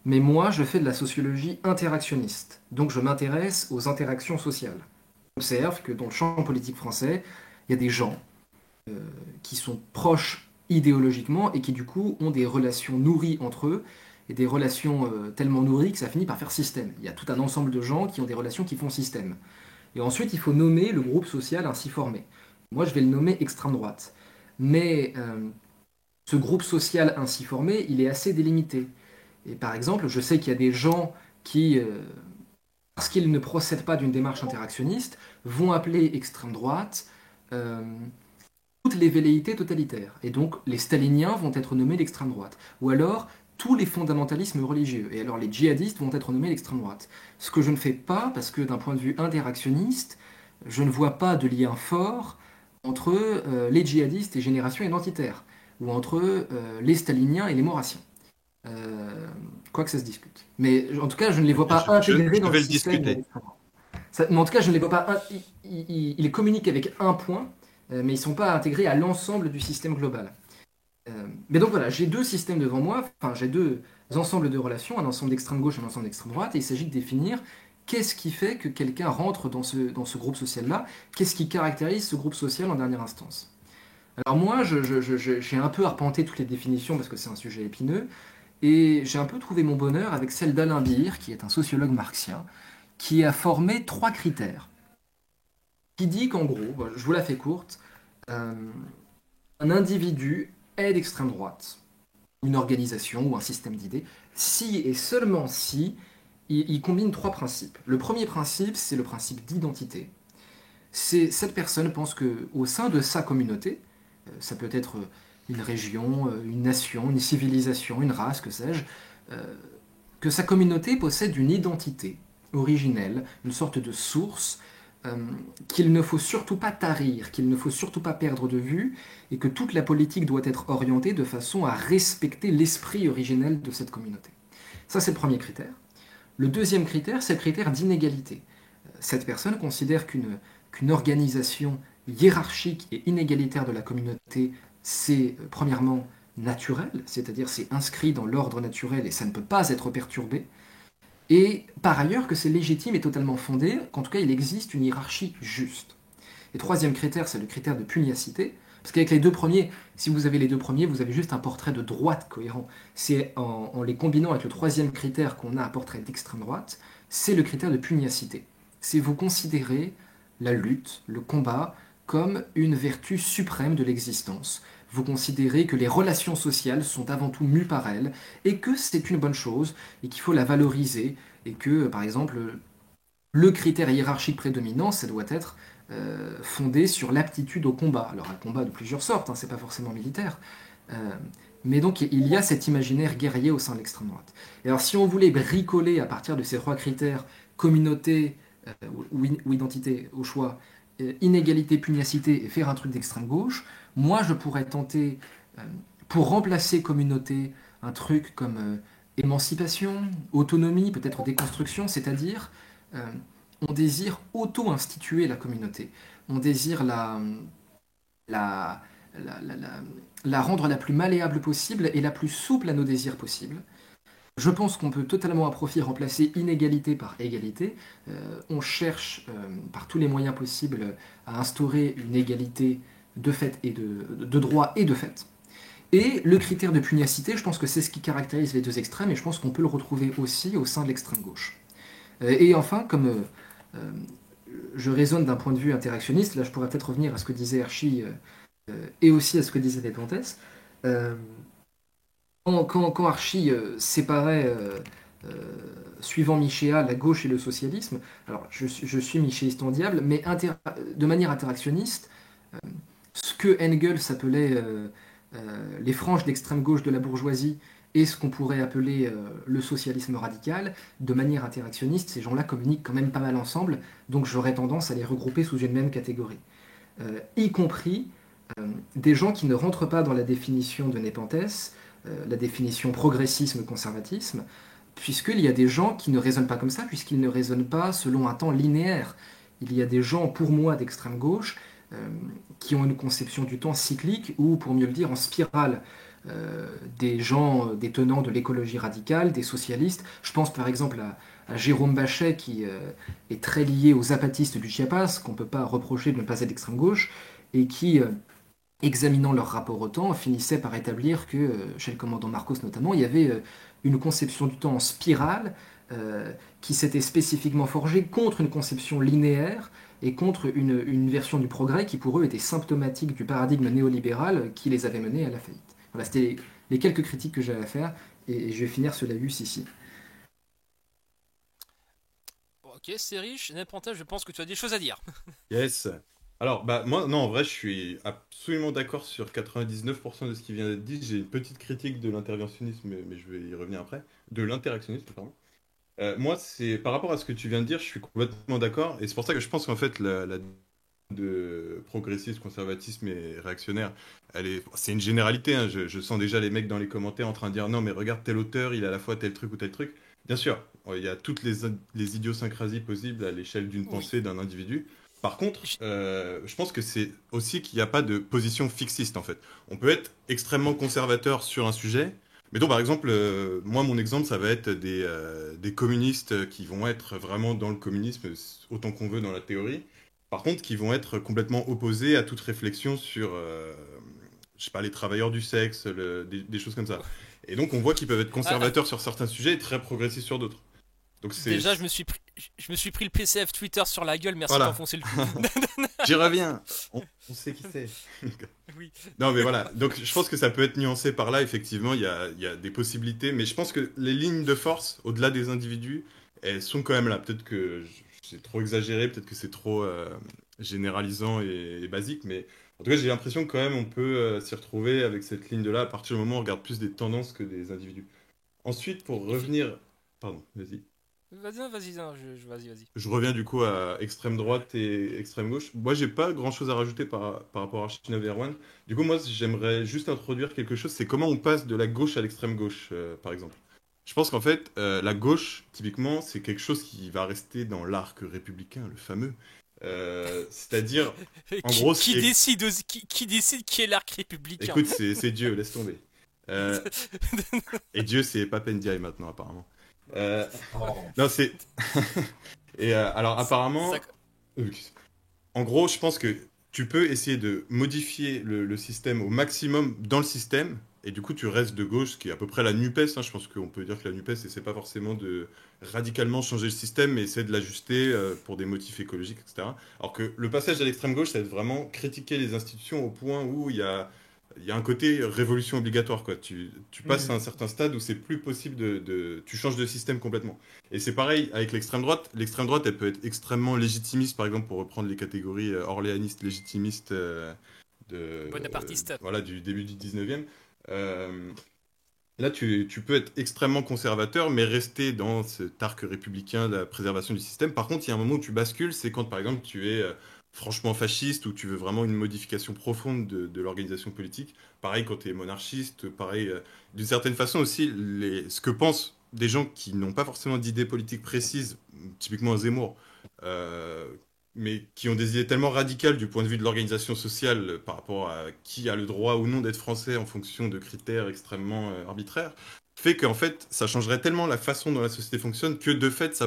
mais moi, je fais de la sociologie interactionniste. Donc, je m'intéresse aux interactions sociales. J'observe que dans le champ politique français, il y a des gens qui sont proches idéologiquement et qui du coup ont des relations nourries entre eux et des relations tellement nourries que ça finit par faire système. Il y a tout un ensemble de gens qui ont des relations qui font système. Et ensuite, il faut nommer le groupe social ainsi formé. Moi, je vais le nommer extrême droite. Mais ce groupe social ainsi formé, il est assez délimité. Et par exemple, je sais qu'il y a des gens qui, parce qu'ils ne procèdent pas d'une démarche interactionniste, vont appeler extrême droite toutes les velléités totalitaires. Et donc, les staliniens vont être nommés l'extrême droite. Ou alors, tous les fondamentalismes religieux. Et alors, les djihadistes vont être nommés l'extrême droite. Ce que je ne fais pas, parce que d'un point de vue interactionniste, je ne vois pas de lien fort entre les djihadistes et Génération Identitaire, ou entre les staliniens et les maurassiens. Quoi que ça se discute. Mais en tout cas, je ne les vois pas intégrés dans le système. Mais en tout cas, je ne les vois pas. Ils communiquent avec un point, mais ils ne sont pas intégrés à l'ensemble du système global. Mais donc voilà, j'ai deux systèmes devant moi, enfin j'ai deux ensembles de relations, un ensemble d'extrême gauche et un ensemble d'extrême droite, et il s'agit de définir qu'est-ce qui fait que quelqu'un rentre dans ce groupe social-là, qu'est-ce qui caractérise ce groupe social en dernière instance. Alors moi, j'ai un peu arpenté toutes les définitions parce que c'est un sujet épineux, et j'ai un peu trouvé mon bonheur avec celle d'Alain Beer, qui est un sociologue marxien, qui a formé 3 critères. Qui dit qu'en gros, je vous la fais courte, un individu est d'extrême droite, une organisation ou un système d'idées, si et seulement si il combine 3 principes. Le premier principe, c'est le principe d'identité. Cette personne pense que au sein de sa communauté, ça peut être une région, une nation, une civilisation, une race, que sais-je, que sa communauté possède une identité originelle, une sorte de source euh, qu'il ne faut surtout pas tarir, qu'il ne faut surtout pas perdre de vue, et que toute la politique doit être orientée de façon à respecter l'esprit originel de cette communauté. Ça, c'est le premier critère. Le deuxième critère, c'est le critère d'inégalité. Cette personne considère qu'une organisation hiérarchique et inégalitaire de la communauté, c'est premièrement naturel, c'est-à-dire c'est inscrit dans l'ordre naturel et ça ne peut pas être perturbé, et par ailleurs que c'est légitime et totalement fondé, qu'en tout cas il existe une hiérarchie juste. Et troisième critère, c'est le critère de pugnacité, parce qu'avec les deux premiers, si vous avez les deux premiers, vous avez juste un portrait de droite cohérent. C'est en les combinant avec le troisième critère qu'on a un portrait d'extrême droite, c'est le critère de pugnacité. C'est vous considérer la lutte, le combat, comme une vertu suprême de l'existence. Vous considérez que les relations sociales sont avant tout mues par elles, et que c'est une bonne chose, et qu'il faut la valoriser, et que, par exemple, le critère hiérarchique prédominant, ça doit être fondé sur l'aptitude au combat. Alors un combat de plusieurs sortes, hein, c'est pas forcément militaire. Euh, mais donc il y a cet imaginaire guerrier au sein de l'extrême droite. Et alors si on voulait bricoler à partir de ces trois critères, communauté ou identité au choix, inégalité, pugnacité, et faire un truc d'extrême gauche, moi je pourrais tenter, euh, pour remplacer communauté, un truc comme émancipation, autonomie, peut-être déconstruction, c'est-à-dire euh, on désire auto-instituer la communauté. On désire la, la, la- la rendre la plus malléable possible et la plus souple à nos désirs possibles. Je pense qu'on peut totalement à profit remplacer inégalité par égalité. On cherche par tous les moyens possibles à instaurer une égalité de fait et de droit et de fait. Et le critère de pugnacité, je pense que c'est ce qui caractérise les deux extrêmes et je pense qu'on peut le retrouver aussi au sein de l'extrême gauche. Et enfin, comme euh, je raisonne d'un point de vue interactionniste, là je pourrais peut-être revenir à ce que disait Archie et aussi à ce que disait Nepenthes. Euh, quand Archie séparait, euh, suivant Michéa, la gauche et le socialisme, alors je suis michéiste en diable, mais de manière interactionniste, euh, ce que Engels appelait les franges d'extrême gauche de la bourgeoisie et ce qu'on pourrait appeler le socialisme radical, de manière interactionniste, ces gens-là communiquent quand même pas mal ensemble, donc j'aurais tendance à les regrouper sous une même catégorie. Y compris des gens qui ne rentrent pas dans la définition de Nepenthes, la définition progressisme-conservatisme, puisqu'il y a des gens qui ne raisonnent pas comme ça, puisqu'ils ne raisonnent pas selon un temps linéaire. Il y a des gens, pour moi, d'extrême gauche, qui ont une conception du temps cyclique, ou pour mieux le dire, en spirale. Des gens, des tenants de l'écologie radicale, des socialistes. Je pense par exemple à Jérôme Bachet, qui est très lié aux zapatistes du Chiapas, qu'on ne peut pas reprocher de ne pas être d'extrême gauche, et qui, examinant leur rapport au temps, finissait par établir que, chez le commandant Marcos notamment, il y avait une conception du temps en spirale qui s'était spécifiquement forgée contre une conception linéaire et contre une version du progrès qui pour eux était symptomatique du paradigme néolibéral qui les avait menés à la faillite. Voilà, c'était les quelques critiques que j'avais à faire et je vais finir ce laïus ici. Ok, c'est riche. Nepenthes, je pense que tu as des choses à dire. Yes. Alors, bah, moi, non, en vrai, je suis absolument d'accord sur 99% de ce qui vient d'être dit. J'ai une petite critique de l'interventionnisme, mais je vais y revenir après. De l'interactionnisme, pardon. Moi, c'est par rapport à ce que tu viens de dire, je suis complètement d'accord. Et c'est pour ça que je pense qu'en fait, la de progressisme, conservatisme et réactionnaire, c'est une généralité, hein. Je sens déjà les mecs dans les commentaires en train de dire non, mais regarde tel auteur, il a à la fois tel truc ou tel truc. Bien sûr, il y a toutes les idiosyncrasies possibles à l'échelle d'une Oui. pensée d'un individu. Par contre, J- je pense que c'est aussi qu'il n'y a pas de position fixiste en fait. On peut être extrêmement conservateur sur un sujet, mais donc par exemple, moi mon exemple ça va être des communistes qui vont être vraiment dans le communisme autant qu'on veut dans la théorie, par contre, qui vont être complètement opposés à toute réflexion sur, je sais pas, les travailleurs du sexe, des choses comme ça. Et donc, on voit qu'ils peuvent être Ah, ah, conservateurs sur certains sujets et très progressistes sur d'autres. Donc, déjà, je me suis pris le PCF Twitter sur la gueule. Merci de voilà, m'enfoncer le cul. j'y reviens. On sait qui c'est. Oui. Non, mais voilà. Donc, je pense que ça peut être nuancé par là. Effectivement, il y a des possibilités. Mais je pense que les lignes de force, au-delà des individus, elles sont quand même là. Peut-être que c'est trop exagéré, peut-être que c'est trop généralisant et basique. Mais En tout cas, j'ai l'impression que quand même on peut s'y retrouver avec cette ligne de là à partir du moment où on regarde plus des tendances que des individus. Ensuite, pour revenir... Pardon, vas-y. Vas-y, non, vas-y, non, vas-y. Je reviens du coup à extrême droite et extrême gauche. Moi, j'ai pas grand-chose à rajouter par rapport à Archinov et Erwan. Du coup, moi, j'aimerais juste introduire quelque chose. C'est comment on passe de la gauche à l'extrême gauche, par exemple. Je pense qu'en fait, la gauche, typiquement, c'est quelque chose qui va rester dans l'arc républicain, le fameux. C'est-à-dire, en qui, gros, qui décide, qui décide qui est l'arc républicain? Écoute, c'est Dieu, laisse tomber. Euh, Et Dieu, c'est Pape Ndiaye maintenant, apparemment. Euh, Oh. Non, c'est... Et alors, apparemment... Ça- euh, En gros, je pense que tu peux essayer de modifier le système au maximum dans le système, et du coup, tu restes de gauche, ce qui est à peu près la NUPES. Hein. Je pense qu'on peut dire que la NUPES, c'est pas forcément de radicalement changer le système, mais essayer de l'ajuster pour des motifs écologiques, etc. Alors que le passage à l'extrême gauche, ça va être vraiment critiquer les institutions au point où il y a un côté révolution obligatoire, quoi. Tu passes à un certain stade où c'est plus possible tu changes de système complètement. Et c'est pareil avec l'extrême droite. L'extrême droite, elle peut être extrêmement légitimiste, par exemple, pour reprendre les catégories orléanistes, légitimistes Bonapartiste. voilà, du début du 19e. Euh, Là, tu peux être extrêmement conservateur, mais rester dans cet arc républicain de la préservation du système. Par contre, il y a un moment où tu bascules, c'est quand, par exemple, tu es franchement fasciste ou tu veux vraiment une modification profonde de l'organisation politique. Pareil quand tu es monarchiste, pareil, d'une certaine façon aussi, ce que pensent des gens qui n'ont pas forcément d'idées politiques précises, typiquement Zemmour, euh, mais qui ont des idées tellement radicales du point de vue de l'organisation sociale par rapport à qui a le droit ou non d'être français en fonction de critères extrêmement arbitraires, fait qu'en fait, ça changerait tellement la façon dont la société fonctionne que de fait, ça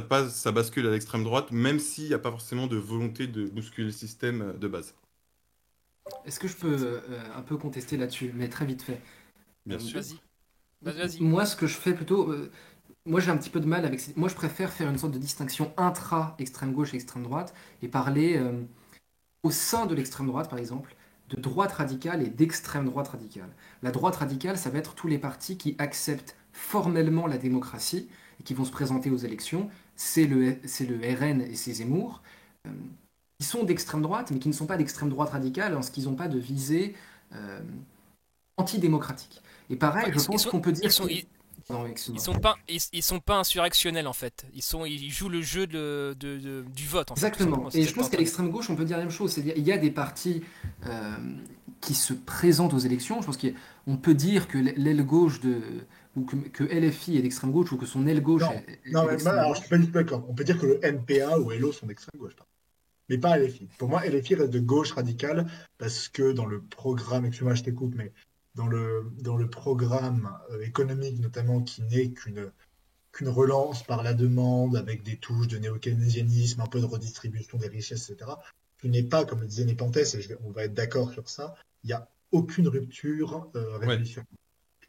bascule à l'extrême droite, même s'il n'y a pas forcément de volonté de bousculer le système de base. Est-ce que je peux un peu contester là-dessus, mais très vite fait. Bien sûr. Vas-y. Vas-y. Moi, ce que je fais plutôt, moi j'ai un petit peu de mal avec. Moi, je préfère faire une sorte de distinction intra-extrême gauche et extrême droite et parler au sein de l'extrême droite, par exemple, de droite radicale et d'extrême droite radicale. La droite radicale, ça va être tous les partis qui acceptent formellement la démocratie et qui vont se présenter aux élections. C'est le RN et c'est Zemmour. Euh, Qui sont d'extrême droite, mais qui ne sont pas d'extrême droite radicale, en ce qu'ils n'ont pas de visée euh, antidémocratique. Et pareil, Enfin, je pense qu'on peut dire ils sont, que... ils, Pardon, ils excuse-moi. sont pas, ils sont pas insurrectionnels en fait. Ils jouent le jeu du vote en fait. Tout Exactement. simplement, c'est Et ça je que t'es pense en qu'à train de dire. l'extrême gauche, on peut dire la même chose. C'est-à-dire, il y a des partis euh, qui se présentent aux élections. Je pense qu'on peut dire que l'aile gauche ou que LFI est d'extrême gauche ou que son aile gauche Non, est non, mais d'extrême alors je gauche. suis pas du tout d'accord. On peut dire que le NPA ou LO sont d'extrême gauche, mais pas LFI. Pour moi, LFI reste de gauche radicale parce que dans le programme, excuse-moi, je t'écoute, mais dans le programme économique notamment qui n'est qu'une relance par la demande avec des touches de néo-keynésianisme, un peu de redistribution des richesses, etc. Tu n'es pas, comme le disait Nepenthes, et on va être d'accord sur ça, il n'y a aucune rupture Ouais. révolutionnaire.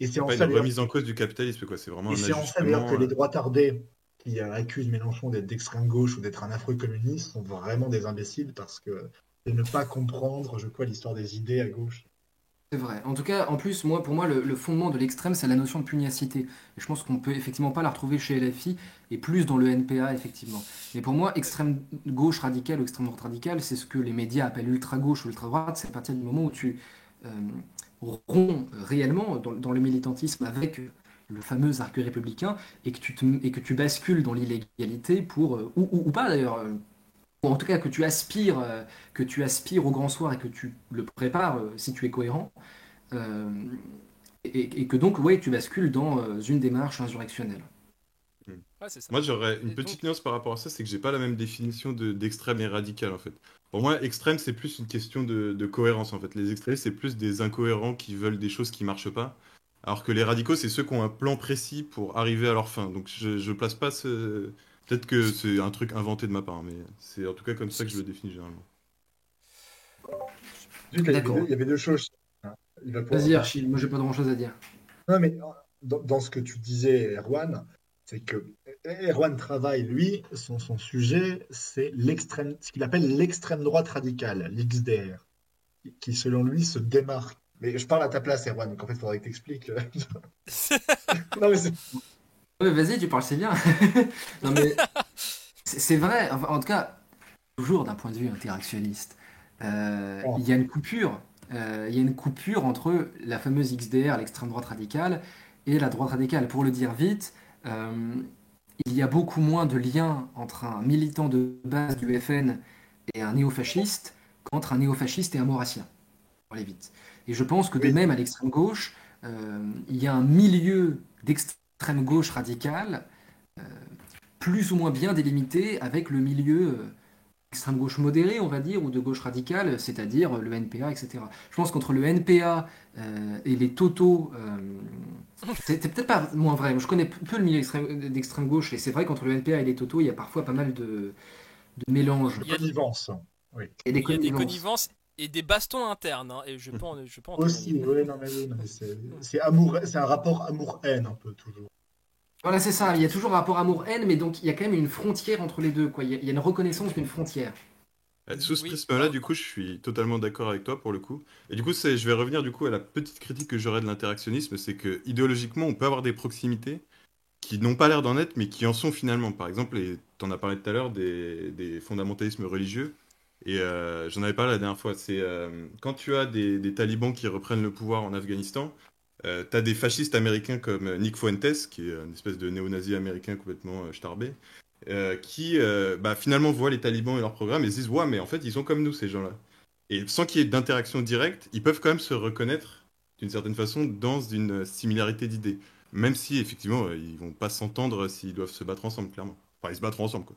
Et c'est C'est en pas une ça d'ailleurs remise en cause du capitalisme, quoi. C'est vraiment Et un c'est en ça d'ailleurs que ajustement. les droits tardés qui accusent Mélenchon d'être d'extrême gauche ou d'être un affreux communiste sont vraiment des imbéciles parce que de ne pas comprendre, je crois, l'histoire des idées à gauche. C'est vrai. En tout cas, en plus, pour moi, le fondement de l'extrême, c'est la notion de pugnacité. Et je pense qu'on peut effectivement pas la retrouver chez LFI et plus dans le NPA, effectivement. Mais pour moi, extrême gauche radicale ou extrême droite radicale, c'est ce que les médias appellent ultra gauche ou ultra droite. C'est à partir du moment où tu euh, romps réellement dans le militantisme avec le fameux arc républicain et que tu bascules dans l'illégalité pour, ou pas d'ailleurs, ou en tout cas que tu aspires au grand soir et que tu le prépares si tu es cohérent. Euh, et que donc, ouais, tu bascules dans une démarche insurrectionnelle. Hmm. Ouais, c'est ça. Moi, j'aurais une Et donc, petite nuance par rapport à ça, c'est que j'ai pas la même définition d'extrême et radical, en fait. Pour moi, extrême, c'est plus une question de cohérence, en fait. Les extrémistes, c'est plus des incohérents qui veulent des choses qui marchent pas, alors que les radicaux, c'est ceux qui ont un plan précis pour arriver à leur fin. Donc, je place pas ce... Peut-être que c'est un truc inventé de ma part, mais c'est en tout cas comme ça que je le définis généralement. Juste, D'accord. il y avait deux choses. Hein. Il va pouvoir, Vas-y, enfin, Archie, moi j'ai pas grand-chose à dire. non, mais dans ce que tu disais, Erwan, c'est que Erwan travaille, lui, son sujet, c'est ce qu'il appelle l'extrême droite radicale, l'XDR, qui selon lui se démarque. Mais je parle à ta place, Erwan, donc en fait, il faudrait que tu expliques. Non, mais Ouais, vas-y, tu parles, c'est bien. Non, mais c'est vrai, enfin, en tout cas, toujours d'un point de vue interactionniste. bon. Il y a une coupure il y a une coupure entre la fameuse XDR, l'extrême droite radicale, et la droite radicale. Pour le dire vite, il y a beaucoup moins de liens entre un militant de base du FN et un néofasciste qu'entre un néofasciste et un maurassien, pour aller vite. Et je pense que de Oui. même à l'extrême gauche, il y a un milieu d'extrême gauche radicale euh, plus ou moins bien délimité avec le milieu extrême gauche modérée, on va dire, ou de gauche radicale, c'est-à-dire le NPA, etc. Je pense qu'entre le NPA et les totaux, c'est peut-être pas moins vrai. Je connais peu le milieu d'extrême gauche, et c'est vrai qu'entre le NPA et les totaux, il y a parfois pas mal de mélanges De Il y a, connivence. Oui. et des il y a des connivences. connivences et des bastons internes, hein, et je peux en Aussi, témoigner. oui, non, mais c'est amour, c'est un rapport amour-haine un peu toujours. Voilà, c'est ça. Il y a toujours un rapport amour-haine, mais donc il y a quand même une frontière entre les deux, quoi. Il y a une reconnaissance d'une frontière. Sous ce Oui, prisme-là, du coup, je suis totalement d'accord avec toi pour le coup. Et du coup, je vais revenir du coup à la petite critique que j'aurais de l'interactionnisme, c'est que idéologiquement, on peut avoir des proximités qui n'ont pas l'air d'en être, mais qui en sont finalement. Par exemple, et t'en as parlé tout à l'heure des fondamentalismes religieux, et j'en avais parlé la dernière fois. C'est quand tu as des talibans qui reprennent le pouvoir en Afghanistan, t'as des fascistes américains comme Nick Fuentes, qui est une espèce de néo-nazi américain complètement starbé, qui bah, finalement voient les talibans et leur programme et se disent ouais, mais en fait, ils sont comme nous, ces gens-là. Et sans qu'il y ait d'interaction directe, ils peuvent quand même se reconnaître d'une certaine façon dans une similarité d'idées. Même si effectivement, ils vont pas s'entendre s'ils doivent se battre ensemble, clairement. Enfin, ils se battront ensemble, quoi.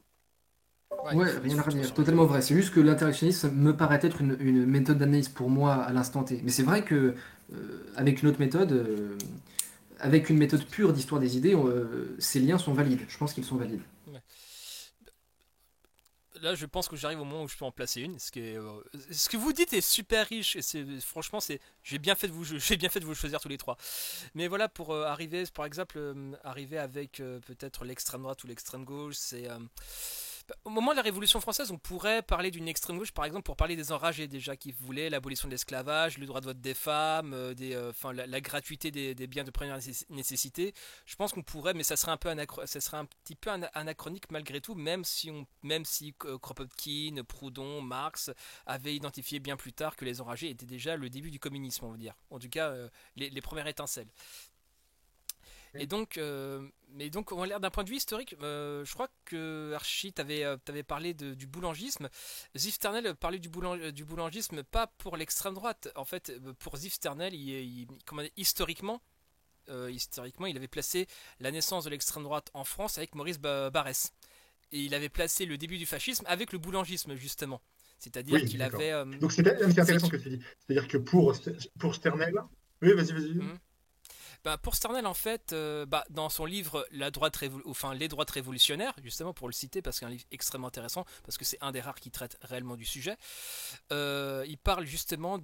ouais, Ouais, il rien à faut que tout redire, soit totalement reconnu. vrai. C'est juste que l'interactionnisme me paraît être une méthode d'analyse pour moi à l'instant T. Mais c'est vrai que avec une autre méthode, avec une méthode pure d'histoire des idées, ces liens sont valides. Je pense qu'ils sont valides. Ouais. Là, je pense que j'arrive au moment où je peux en placer une. Ce que vous dites est super riche. Et franchement, j'ai bien fait de vous, j'ai bien fait de vous choisir tous les trois. Mais voilà, pour arriver, par exemple, arriver avec peut-être l'extrême droite ou l'extrême gauche, au moment de la Révolution française, on pourrait parler d'une extrême gauche, par exemple, pour parler des enragés déjà qui voulaient l'abolition de l'esclavage, le droit de vote des femmes, la gratuité des biens de première nécessité. Je pense qu'on pourrait, mais ça serait un petit peu anachronique malgré tout, même si Kropotkin, Proudhon, Marx avaient identifié bien plus tard que les enragés étaient déjà le début du communisme, on va dire. En tout cas, les premières étincelles. Et donc, mais donc, on a l'air d'un point de vue historique, je crois que Archie t'avais parlé du boulangisme. Ziv Sternel parlait du boulangisme pas pour l'extrême droite. En fait, pour Ziv Sternel, comment dire, historiquement, il avait placé la naissance de l'extrême droite en France avec Maurice Barrès. Et il avait placé le début du fascisme avec le boulangisme, justement. C'est-à-dire Oui, qu'il d'accord. avait. Donc c'est C'est intéressant ce que tu dis. C'est-à-dire que pour Sternel, oui, vas-y. Mhm. Bah, pour Sternel, en fait, dans son livre Les droites révolutionnaires, justement pour le citer, parce que c'est un livre extrêmement intéressant, parce que c'est un des rares qui traite réellement du sujet, il parle justement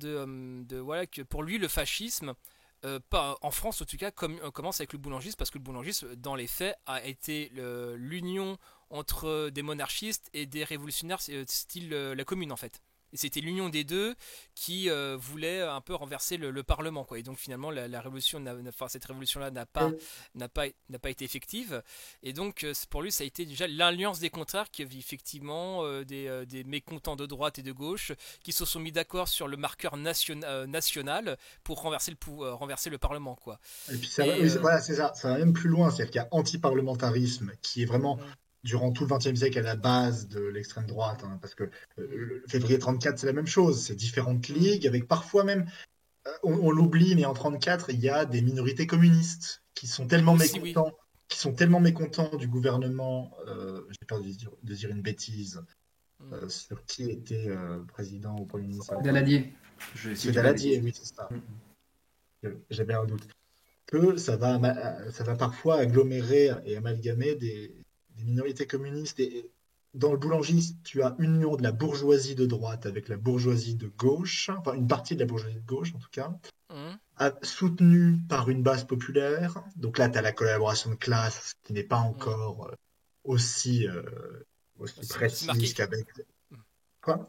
voilà, que pour lui, le fascisme, pas, en France en tout cas, commence avec le boulangisme, parce que le boulangisme, dans les faits, a été l'union entre des monarchistes et des révolutionnaires style la Commune, en fait. Et c'était l'union des deux qui voulait un peu renverser le Parlement, quoi. Et donc finalement la révolution, cette révolution-là n'a pas été effective. Et donc pour lui ça a été déjà l'alliance des contraires qui a effectivement des mécontents de droite et de gauche qui se sont mis d'accord sur le marqueur national pour renverser le Parlement, quoi. Et puis ça va, Et oui, voilà, c'est ça, ça va même plus loin, c'est-à-dire qu'il y a anti-parlementarisme qui est vraiment mm, durant tout le XXe siècle à la base de l'extrême droite, hein, parce que mm, le février 34 c'est la même chose, c'est différentes mm. ligues avec parfois même, on l'oublie, mais en 34 il y a des minorités communistes Aussi oui. qui sont tellement mécontents du gouvernement, j'ai peur de dire une bêtise, Mm. sur qui était président ou premier ministre à l'époque. Daladier, si C'est je dis pas de Daladier, bêtises. oui c'est ça. Mm. J'avais un doute. Que ça va parfois agglomérer et amalgamer des minorités communistes. Et dans le boulangisme, tu as une union de la bourgeoisie de droite avec la bourgeoisie de gauche, enfin une partie de la bourgeoisie de gauche en tout cas, Mm. soutenue par une base populaire. Donc là, tu as la collaboration de classe qui n'est pas Mm. encore aussi, aussi Aussi précise marqué. qu'avec... Quoi?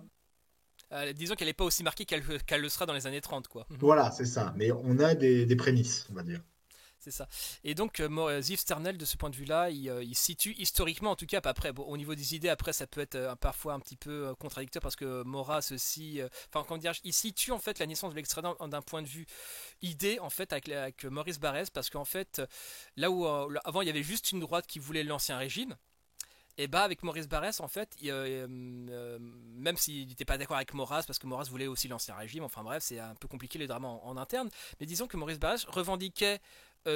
Disons qu'elle n'est pas aussi marquée qu'elle le sera dans les années 30, quoi. Voilà, c'est ça. Mais on a des prémices, on va dire. C'est ça. Et donc, Ziv Sternel, de ce point de vue-là, il situe historiquement, en tout cas, après, bon, au niveau des idées, après, ça peut être parfois un petit peu contradictoire parce que Maurras aussi, enfin, comment dire, il situe en fait la naissance de l'extrême droite d'un point de vue idée, en fait, avec Maurice Barrès, parce qu'en fait, là où avant il y avait juste une droite qui voulait l'ancien régime. Et bah avec Maurice Barrès en fait, même s'il n'était pas d'accord avec Maurras parce que Maurras voulait aussi l'ancien régime, enfin bref c'est un peu compliqué les drames en interne, mais disons que Maurice Barrès revendiquait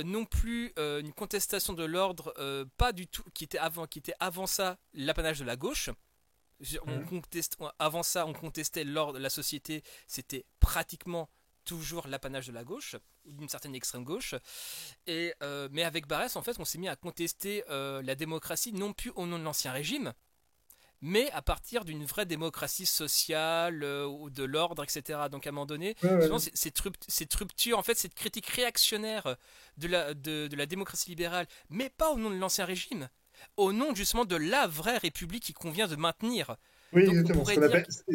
non plus une contestation de l'ordre, pas du tout, qui était avant ça l'apanage de la gauche. Avant ça on contestait l'ordre, la société, c'était pratiquement toujours l'apanage de la gauche, d'une certaine extrême gauche, mais avec Barrès en fait on s'est mis à contester la démocratie non plus au nom de l'ancien régime, mais à partir d'une vraie démocratie sociale, ou de l'ordre, etc. Donc à un moment donné, souvent, cette rupture, en fait, cette critique réactionnaire de la démocratie libérale, mais pas au nom de l'ancien régime, au nom justement de la vraie république qui convient de maintenir. Oui, Donc, exactement.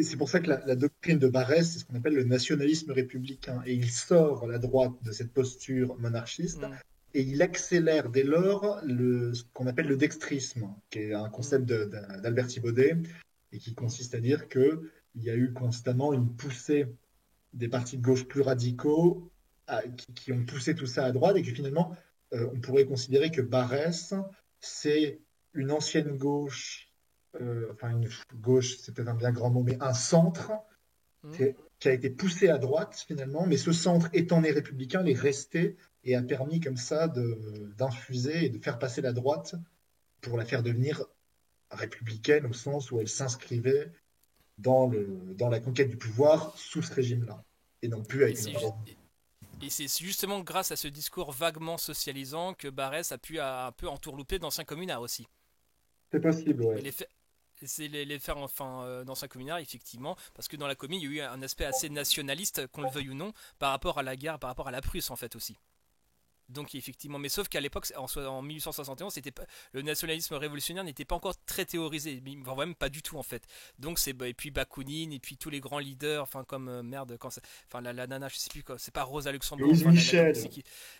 C'est pour ça que la doctrine de Barrès, c'est ce qu'on appelle le nationalisme républicain. Et il sort la droite de cette posture monarchiste et il accélère dès lors ce qu'on appelle le dextrisme, qui est un concept d'Albert Thibaudet et qui consiste à dire qu'il y a eu constamment une poussée des partis de gauche plus radicaux qui ont poussé tout ça à droite et que finalement, on pourrait considérer que Barrès, c'est une ancienne gauche. Enfin une gauche, c'est peut-être un bien grand mot, mais un centre qui a été poussé à droite finalement, mais ce centre étant né républicain, il est resté et a permis comme ça d'infuser et de faire passer la droite pour la faire devenir républicaine au sens où elle s'inscrivait dans la conquête du pouvoir sous ce régime-là, et non plus avec Et c'est justement grâce à ce discours vaguement socialisant que Barrès a pu un peu entourlouper d'anciens communards aussi. C'est possible, ouais. C'est les faire enfin dans sa communard effectivement, parce que dans la commune il y a eu un aspect assez nationaliste, qu'on le veuille ou non, par rapport à la guerre, par rapport à la Prusse en fait aussi. Donc effectivement, mais sauf qu'à l'époque, en 1871, le nationalisme révolutionnaire n'était pas encore très théorisé, voire même pas du tout en fait. Donc et puis Bakounine et puis tous les grands leaders, enfin comme la nana, je sais plus quoi, c'est pas Rosa Luxembourg,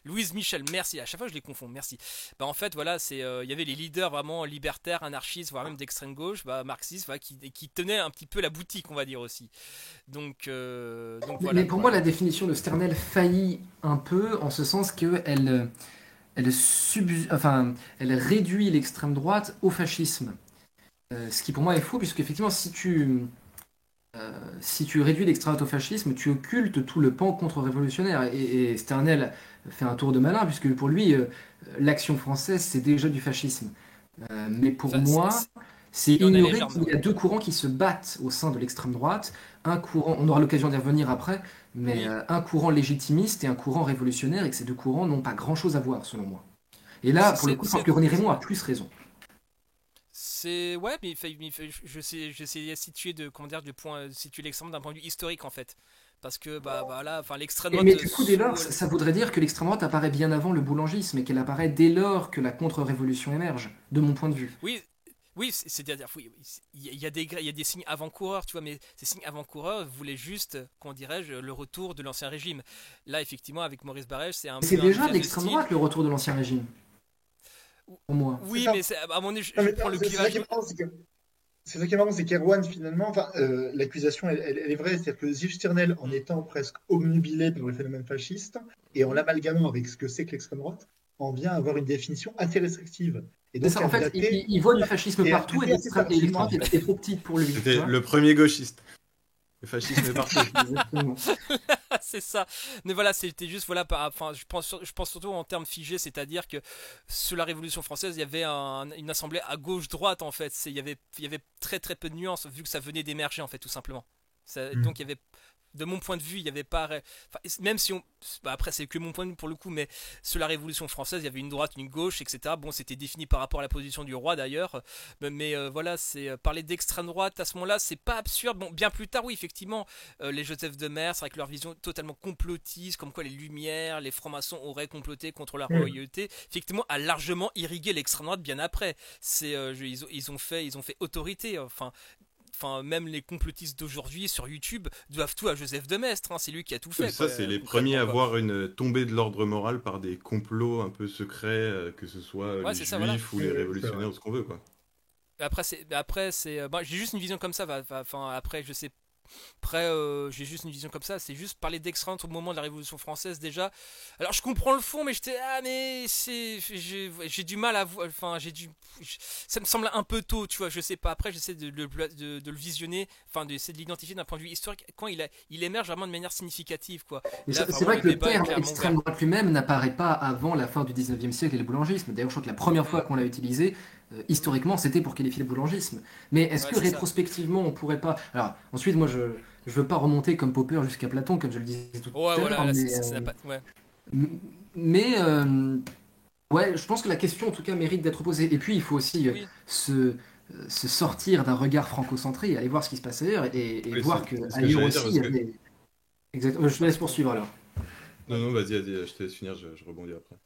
Louise Michel, merci. À chaque fois je les confonds, merci. Bah en fait voilà, il y avait les leaders vraiment libertaires, anarchistes, voire même d'extrême gauche, marxistes, qui tenaient un petit peu la boutique, on va dire aussi. Donc voilà. Mais pour moi, la définition de Sternel faillit un peu en ce sens qu'elle réduit l'extrême droite au fascisme. Ce qui pour moi est faux, puisque effectivement, si tu réduis l'extrême droite au fascisme, tu occultes tout le pan contre-révolutionnaire. Et Sternel fait un tour de malin, puisque pour lui, l'action française, c'est déjà du fascisme. Mais pour moi, c'est ignorer qu'il y a deux courants qui se battent au sein de l'extrême droite. Un courant, on aura l'occasion d'y revenir après, mais un courant légitimiste et un courant révolutionnaire, et que ces deux courants n'ont pas grand-chose à voir, selon moi. Et là, pour le coup, je pense que René Raymond a plus raison. Ouais, mais je sais situer situer l'extrême d'un point de vue historique en fait. Parce que l'extrême droite. Mais du coup, dès lors, ça voudrait dire que l'extrême droite apparaît bien avant le boulangisme et qu'elle apparaît dès lors que la contre-révolution émerge, de mon point de vue. Oui, c'est-à-dire, il y a des signes avant-coureurs, tu vois, mais ces signes avant-coureurs voulaient juste, comment dirais-je, le retour de l'ancien régime. Là, effectivement, avec Maurice Barrès, c'est un peu. C'est déjà de l'extrême droite le retour de l'ancien régime. Pour moi. Oui, mais à mon avis, je prends le clivage. C'est ça qui est marrant, c'est qu'Erwan, finalement, l'accusation, elle est vraie. C'est-à-dire que Ziv Sternel, en étant presque obnubilé par le phénomène fasciste, et en l'amalgamant avec ce que c'est que l'extrême droite, en vient à avoir une définition assez restrictive. Et donc, ça, en fait, il voit du fascisme partout et l'extrême droite est trop petite pour lui. C'était le premier gauchiste. Le fascisme est partout. C'est ça. Mais voilà, c'était juste je pense surtout en termes figés, c'est-à-dire que sous la Révolution française, il y avait une assemblée à gauche-droite en fait. Il y avait très très peu de nuances vu que ça venait d'émerger en fait, tout simplement. Donc il y avait, de mon point de vue, il n'y avait pas. Même si après, c'est que mon point de vue pour le coup, mais sous la Révolution française, il y avait une droite, une gauche, etc. Bon, c'était défini par rapport à la position du roi d'ailleurs. Mais voilà, parler d'extrême droite à ce moment-là, c'est pas absurde. Bon, bien plus tard, oui, effectivement, les Joseph de Maistre, avec leur vision totalement complotiste, comme quoi les Lumières, les francs-maçons auraient comploté contre la royauté, effectivement, a largement irrigué l'extrême droite bien après. Ils ont fait autorité. Enfin. enfin, même les complotistes d'aujourd'hui sur YouTube doivent tout à Joseph de Maistre. Hein, c'est lui qui a tout fait. Ça, quoi, c'est les concrètement, premiers à quoi. voir une tombée de l'ordre moral par des complots un peu secrets, que ce soit Ouais, les c'est ça, voilà. juifs ou Oui, les oui, c'est vrai. révolutionnaires ou ce qu'on veut, quoi. Après, c'est, bah, j'ai juste une vision comme ça. Enfin, après, je sais. Après, j'ai juste une vision comme ça. C'est juste parler d'extrême au moment de la Révolution française déjà. Alors, je comprends le fond, mais j'ai du mal à voir. Enfin, ça me semble un peu tôt, tu vois. Je sais pas. Après, j'essaie de le visionner. Enfin, d'essayer de l'identifier d'un point de vue historique quand il émerge vraiment de manière significative, quoi. Mais Et là, c'est vraiment, vrai le que le débat est terme clairement extrême ouvert. droite lui-même n'apparaît pas avant la fin du 19e siècle et le boulangisme. D'ailleurs, je crois que la première fois qu'on l'a utilisé, historiquement, c'était pour qualifier le boulangisme. Mais est-ce Ouais, que c'est ça. rétrospectivement, on pourrait pas. Alors, ensuite, moi, je ne veux pas remonter comme Popper jusqu'à Platon, comme je le disais tout Ouais, à voilà. l'heure, Là, ça n'a pas. Ouais. mais ouais, je pense que la question, en tout cas, mérite d'être posée. Et puis, il faut aussi Oui. se sortir d'un regard franco-centré et aller voir ce qui se passe ailleurs et Oui, voir c'est ce que qu'ailleurs j'allais dire, aussi, il parce y que... avait. Exactement. Je te laisse poursuivre alors. Non, non, vas-y, je te laisse finir, je rebondis après.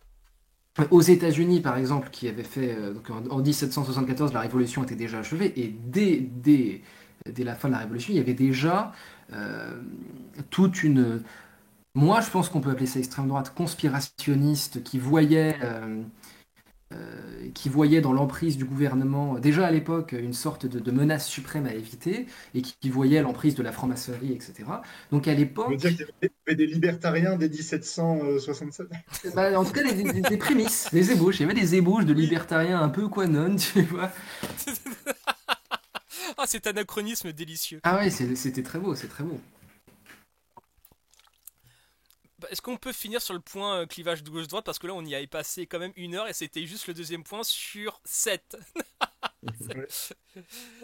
Aux États-Unis, par exemple, qui avaient fait donc en 1774, la Révolution était déjà achevée, et dès la fin de la Révolution, il y avait déjà euh, toute une. Moi, je pense qu'on peut appeler ça extrême droite conspirationniste qui voyait dans l'emprise du gouvernement, déjà à l'époque, une sorte de menace suprême à éviter, et qui voyait l'emprise de la franc-maçonnerie, etc. Donc à Je veux dire l'époque, qu'il y avait des libertariens dès 1767. bah, en tout cas, des prémices, des ébauches. Il y avait des ébauches de Oui. libertariens un peu quanon, tu vois. Ah, cet anachronisme délicieux. Ah ouais, c'était très beau, c'est très beau. Bah, est-ce qu'on peut finir sur le point clivage de gauche-droite parce que là on y avait passé quand même 1 heure et c'était juste le deuxième point sur 7. Ouais.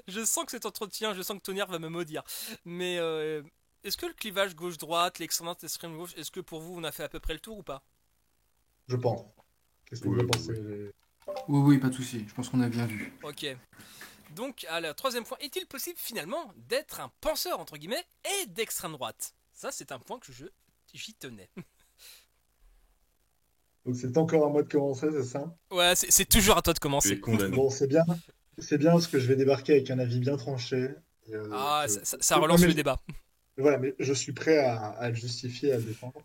Je sens que cet entretien, je sens que Tonnerre va me maudire. Mais est-ce que le clivage gauche-droite, l'extrême droite, l'extrême gauche, est-ce que pour vous on a fait à peu près le tour ou pas? Je pense. Qu'est-ce que vous Oui, en oui, pensez? oui. Oui, oui, pas de souci. Je pense qu'on a bien vu. Ok. Donc, alors, troisième point, est-il possible finalement d'être un penseur entre guillemets et d'extrême droite? Ça c'est un point que j'y tenais. Donc c'est encore à moi de commencer, c'est ça? Ouais, c'est toujours à toi de Tu es commencer. condamné. Bon, c'est bien. C'est bien parce que je vais débarquer avec un avis bien tranché. Et, Ah, je- ça Non, relance mais le débat. voilà, mais je suis prêt à le justifier, à le défendre.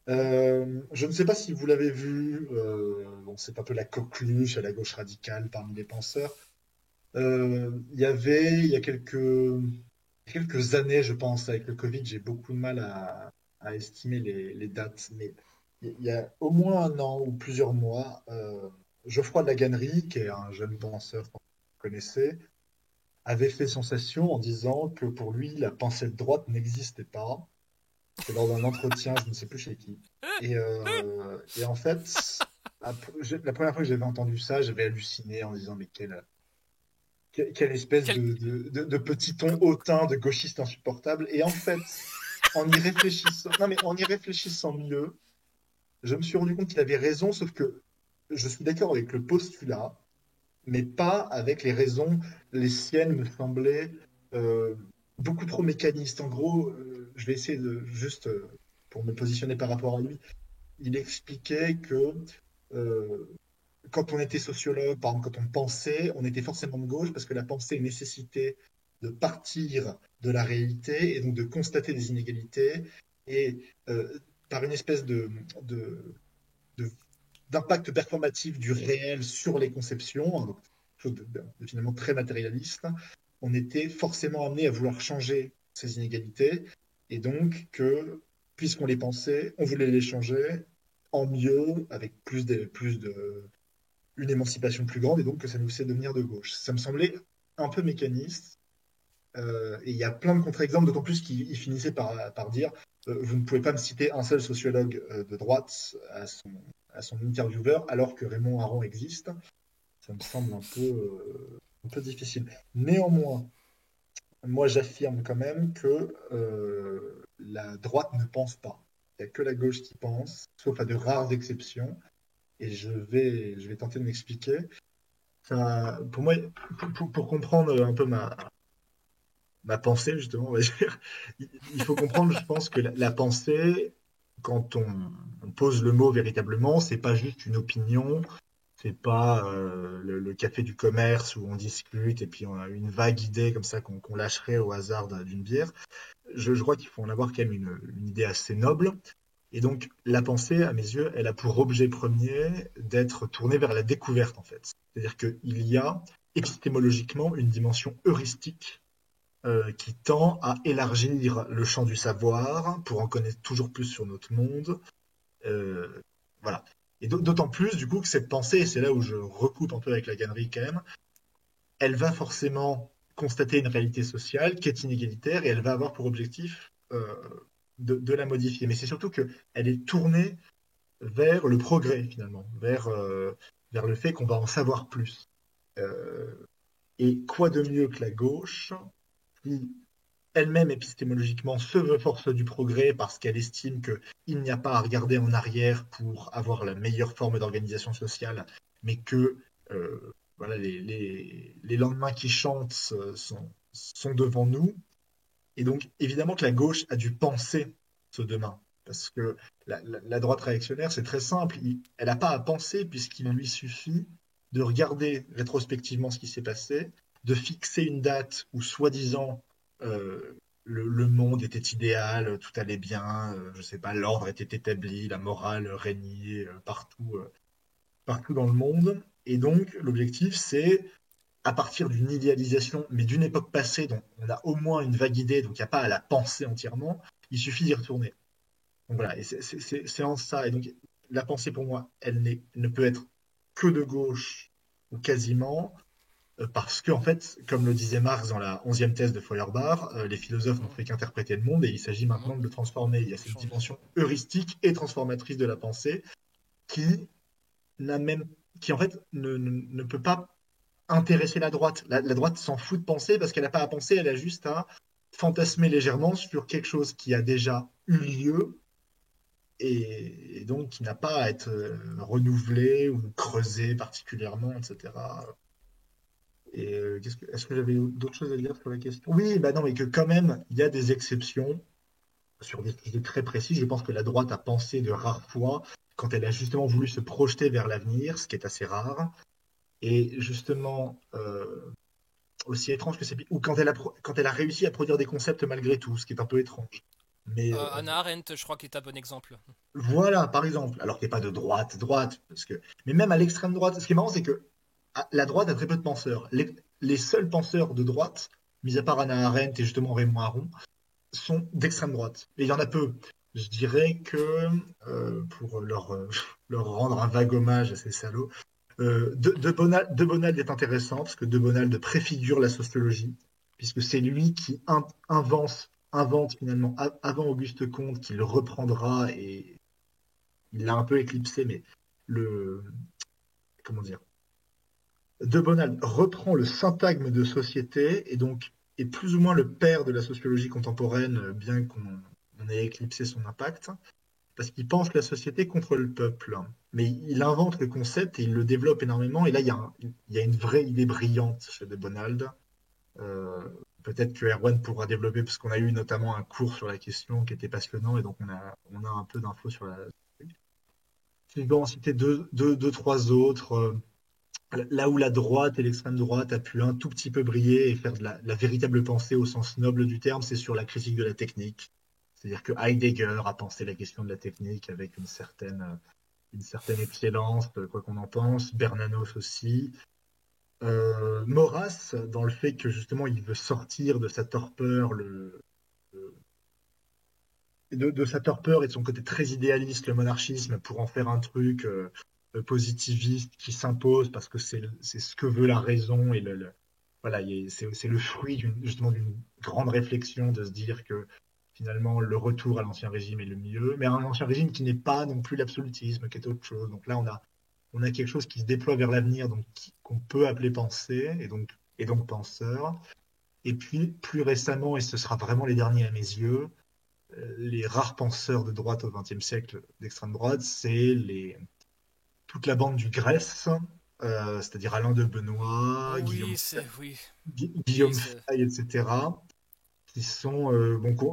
Je ne sais pas si vous l'avez vu, bon, c'est un peu la coqueluche à la gauche radicale parmi les penseurs. Il y a quelques années, je pense, avec le Covid, j'ai beaucoup de mal à estimer les dates, mais il y a au moins un an ou plusieurs mois, Geoffroy de la Gannerie, qui est un jeune penseur que vous connaissez, avait fait sensation en disant que pour lui, la pensée de droite n'existait pas. C'était lors d'un entretien, je ne sais plus chez qui. Et en fait, la première fois que j'avais entendu ça, j'avais halluciné en disant, mais quelle espèce Quel- de petit ton hautain de gauchiste insupportable. Et en fait, en y réfléchissant mieux, je me suis rendu compte qu'il avait raison, sauf que je suis d'accord avec le postulat, mais pas avec les raisons. Les siennes me semblaient euh, beaucoup trop mécanistes. En gros, je vais essayer de juste pour me positionner par rapport à lui. Il expliquait que euh, quand on était sociologue, par exemple, quand on pensait, on était forcément de gauche parce que la pensée nécessitait de partir de la réalité et donc de constater des inégalités et par une espèce de, de- d'impact performatif du réel sur les conceptions, hein, donc quelque chose de finalement très matérialiste, on était forcément amené à vouloir changer ces inégalités et donc que puisqu'on les pensait, on voulait les changer en mieux, avec une émancipation plus grande et donc que ça nous fait devenir de gauche. Ça me semblait un peu mécaniste. Et il y a plein de contre-exemples, d'autant plus qu'il finissait par dire vous ne pouvez pas me citer un seul sociologue de droite à son intervieweur, alors que Raymond Aron existe. Ça me semble un peu difficile. Néanmoins, moi j'affirme quand même que la droite ne pense pas. Il n'y a que la gauche qui pense, sauf à de rares exceptions. Et je vais tenter de m'expliquer. Pour moi, pour comprendre un peu ma pensée, justement, on va dire, il faut comprendre, je pense, que la pensée, quand on pose le mot véritablement, c'est pas juste une opinion, C'est pas le café du commerce où on discute et puis on a une vague idée comme ça qu'on lâcherait au hasard d'une bière. Je crois qu'il faut en avoir quand même une idée assez noble. Et donc, la pensée, à mes yeux, elle a pour objet premier d'être tournée vers la découverte, en fait. C'est-à-dire qu'il y a épistémologiquement une dimension heuristique qui tend à élargir le champ du savoir pour en connaître toujours plus sur notre monde. Euh, voilà. Et d'autant plus, du coup, que cette pensée, et c'est là où je recoupe un peu avec la gannerie quand même, elle va forcément constater une réalité sociale qui est inégalitaire et elle va avoir pour objectif de la modifier. Mais c'est surtout qu'elle est tournée vers le progrès, finalement, vers le fait qu'on va en savoir plus. Euh, et quoi de mieux que la gauche, qui elle-même épistémologiquement se veut force du progrès parce qu'elle estime qu'il n'y a pas à regarder en arrière pour avoir la meilleure forme d'organisation sociale, mais que voilà, les lendemains qui chantent sont devant nous. Et donc, évidemment que la gauche a dû penser ce demain. Parce que la droite réactionnaire, c'est très simple. Elle n'a pas à penser puisqu'il lui suffit de regarder rétrospectivement ce qui s'est passé, de fixer une date où, soi-disant, le monde était idéal, tout allait bien, je ne sais pas, l'ordre était établi, la morale régnait partout dans le monde. Et donc, l'objectif, c'est à partir d'une idéalisation, mais d'une époque passée dont on a au moins une vague idée, donc il n'y a pas à la penser entièrement, il suffit d'y retourner. Donc voilà, et c'est en ça. Et donc la pensée pour moi, ne peut être que de gauche, ou quasiment, parce que, en fait, comme le disait Marx dans la 11e thèse de Feuerbach, les philosophes n'ont fait qu'interpréter le monde et il s'agit maintenant de le transformer. Il y a cette dimension heuristique et transformatrice de la pensée qui n'a même, qui en fait ne peut pas intéresser la droite. La droite s'en fout de penser parce qu'elle n'a pas à penser, elle a juste à fantasmer légèrement sur quelque chose qui a déjà eu lieu et donc qui n'a pas à être renouvelé ou creusé particulièrement, etc. Et est-ce que j'avais d'autres choses à dire sur la question? Oui, bah non, mais que quand même, il y a des exceptions sur des sujets très précis. Je pense que la droite a pensé de rares fois quand elle a justement voulu se projeter vers l'avenir, ce qui est assez rare. Et justement, aussi étrange que c'est, ou quand elle a réussi à produire des concepts malgré tout, ce qui est un peu étrange. Mais Hannah Arendt, je crois qu'il est un bon exemple. voilà, par exemple, alors qu'il n'y a pas de droite, mais même à l'extrême droite, ce qui est marrant, c'est que la droite a très peu de penseurs. Les seuls penseurs de droite, mis à part Hannah Arendt et justement Raymond Aron, sont d'extrême droite. Et il y en a peu. Je dirais que, pour leur rendre un vague hommage à ces salauds, de Bonald est intéressant parce que De Bonald préfigure la sociologie, puisque c'est lui qui invente finalement avant Auguste Comte, qui le reprendra et il l'a un peu éclipsé, mais le comment dire, De Bonald reprend le syntagme de société et donc est plus ou moins le père de la sociologie contemporaine, bien qu'on ait éclipsé son impact, parce qu'il pense la société contre le peuple. Mais il invente le concept et il le développe énormément. Et là, il y a une vraie idée brillante chez De Bonald. Euh, Peut-être que Erwan pourra développer, parce qu'on a eu notamment un cours sur la question qui était passionnant, et donc on a un peu d'infos sur la. Je vais en citer deux, trois autres. Là où la droite et l'extrême droite a pu un tout petit peu briller et faire de la véritable pensée au sens noble du terme, c'est sur la critique de la technique. C'est-à-dire que Heidegger a pensé la question de la technique avec une certaine excellence, quoi qu'on en pense, Bernanos aussi. Maurras, dans le fait que justement il veut sortir de sa torpeur, de sa torpeur et de son côté très idéaliste, le monarchisme, pour en faire un truc positiviste qui s'impose parce que c'est ce que veut la raison et voilà, c'est le fruit justement d'une grande réflexion de se dire que finalement le retour à l'ancien régime est le mieux, mais un ancien régime qui n'est pas non plus l'absolutisme, qui est autre chose. Donc là, on a quelque chose qui se déploie vers l'avenir, donc qu'on peut appeler pensée et donc penseur. Et puis plus récemment, et ce sera vraiment les derniers à mes yeux, les rares penseurs de droite au XXe siècle d'extrême droite, c'est toute la bande du Grèce, c'est-à-dire Alain de Benoît, Oh oui, c'est oui. Guillaume Oui, Fay, etc., qui sont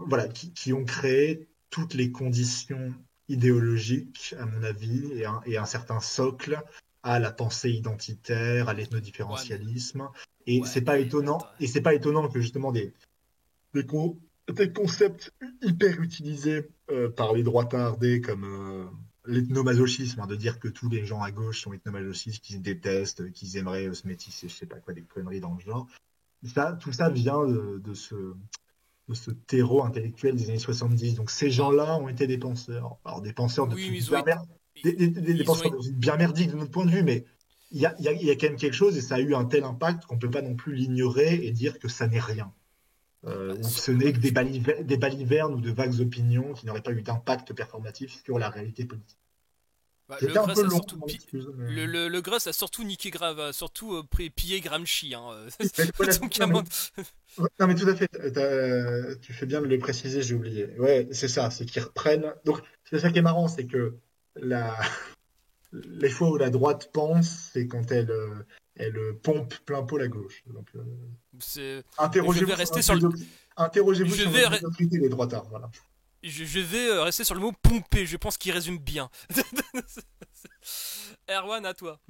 voilà, qui ont créé toutes les conditions idéologiques, à mon avis, et un certain socle à la pensée identitaire, à l'ethnodifferentialisme. Et Ouais, c'est pas mais étonnant. attends. Et c'est pas étonnant que justement des concepts hyper utilisés par les droitards comme l'ethnomasochisme, de dire que tous les gens à gauche sont ethnomasochistes, qu'ils se détestent, qu'ils aimeraient se métisser, je sais pas quoi, des conneries dans le genre. Tout ça vient de ce terreau intellectuel des années 70. Donc ces gens-là ont été des penseurs. Alors des penseurs de Oui, trucs mais ils ont bien été. des Ils ont penseurs été. bien merdiques de notre point de vue, mais il y a quand même quelque chose et ça a eu un tel impact qu'on peut pas non plus l'ignorer et dire que ça n'est rien. Bah, Ou que ce n'est que des balivernes ou de vagues opinions qui n'auraient pas eu d'impact performatif sur la réalité politique. bah, le C'était un peu Grèce a long, surtout. mon excuse. Mais... Le Grèce a surtout niqué grave, a surtout pillé Gramsci. Hein. Voilà, Donc, à un moment- non, mais tout à fait, tu fais bien de le préciser, j'ai oublié. Ouais, c'est ça, c'est qu'ils reprennent. Donc, c'est ça qui est marrant, c'est que la... les fois où la droite pense, c'est quand elle pompe plein pot la gauche. Donc, c'est- je vais interrogez-vous sur rester votre sur le. interrogez-vous Je sur vais, votre médiocrité, les droitards. Voilà. je vais rester sur le mot pomper. Je pense qu'il résume bien. Erwan, à toi.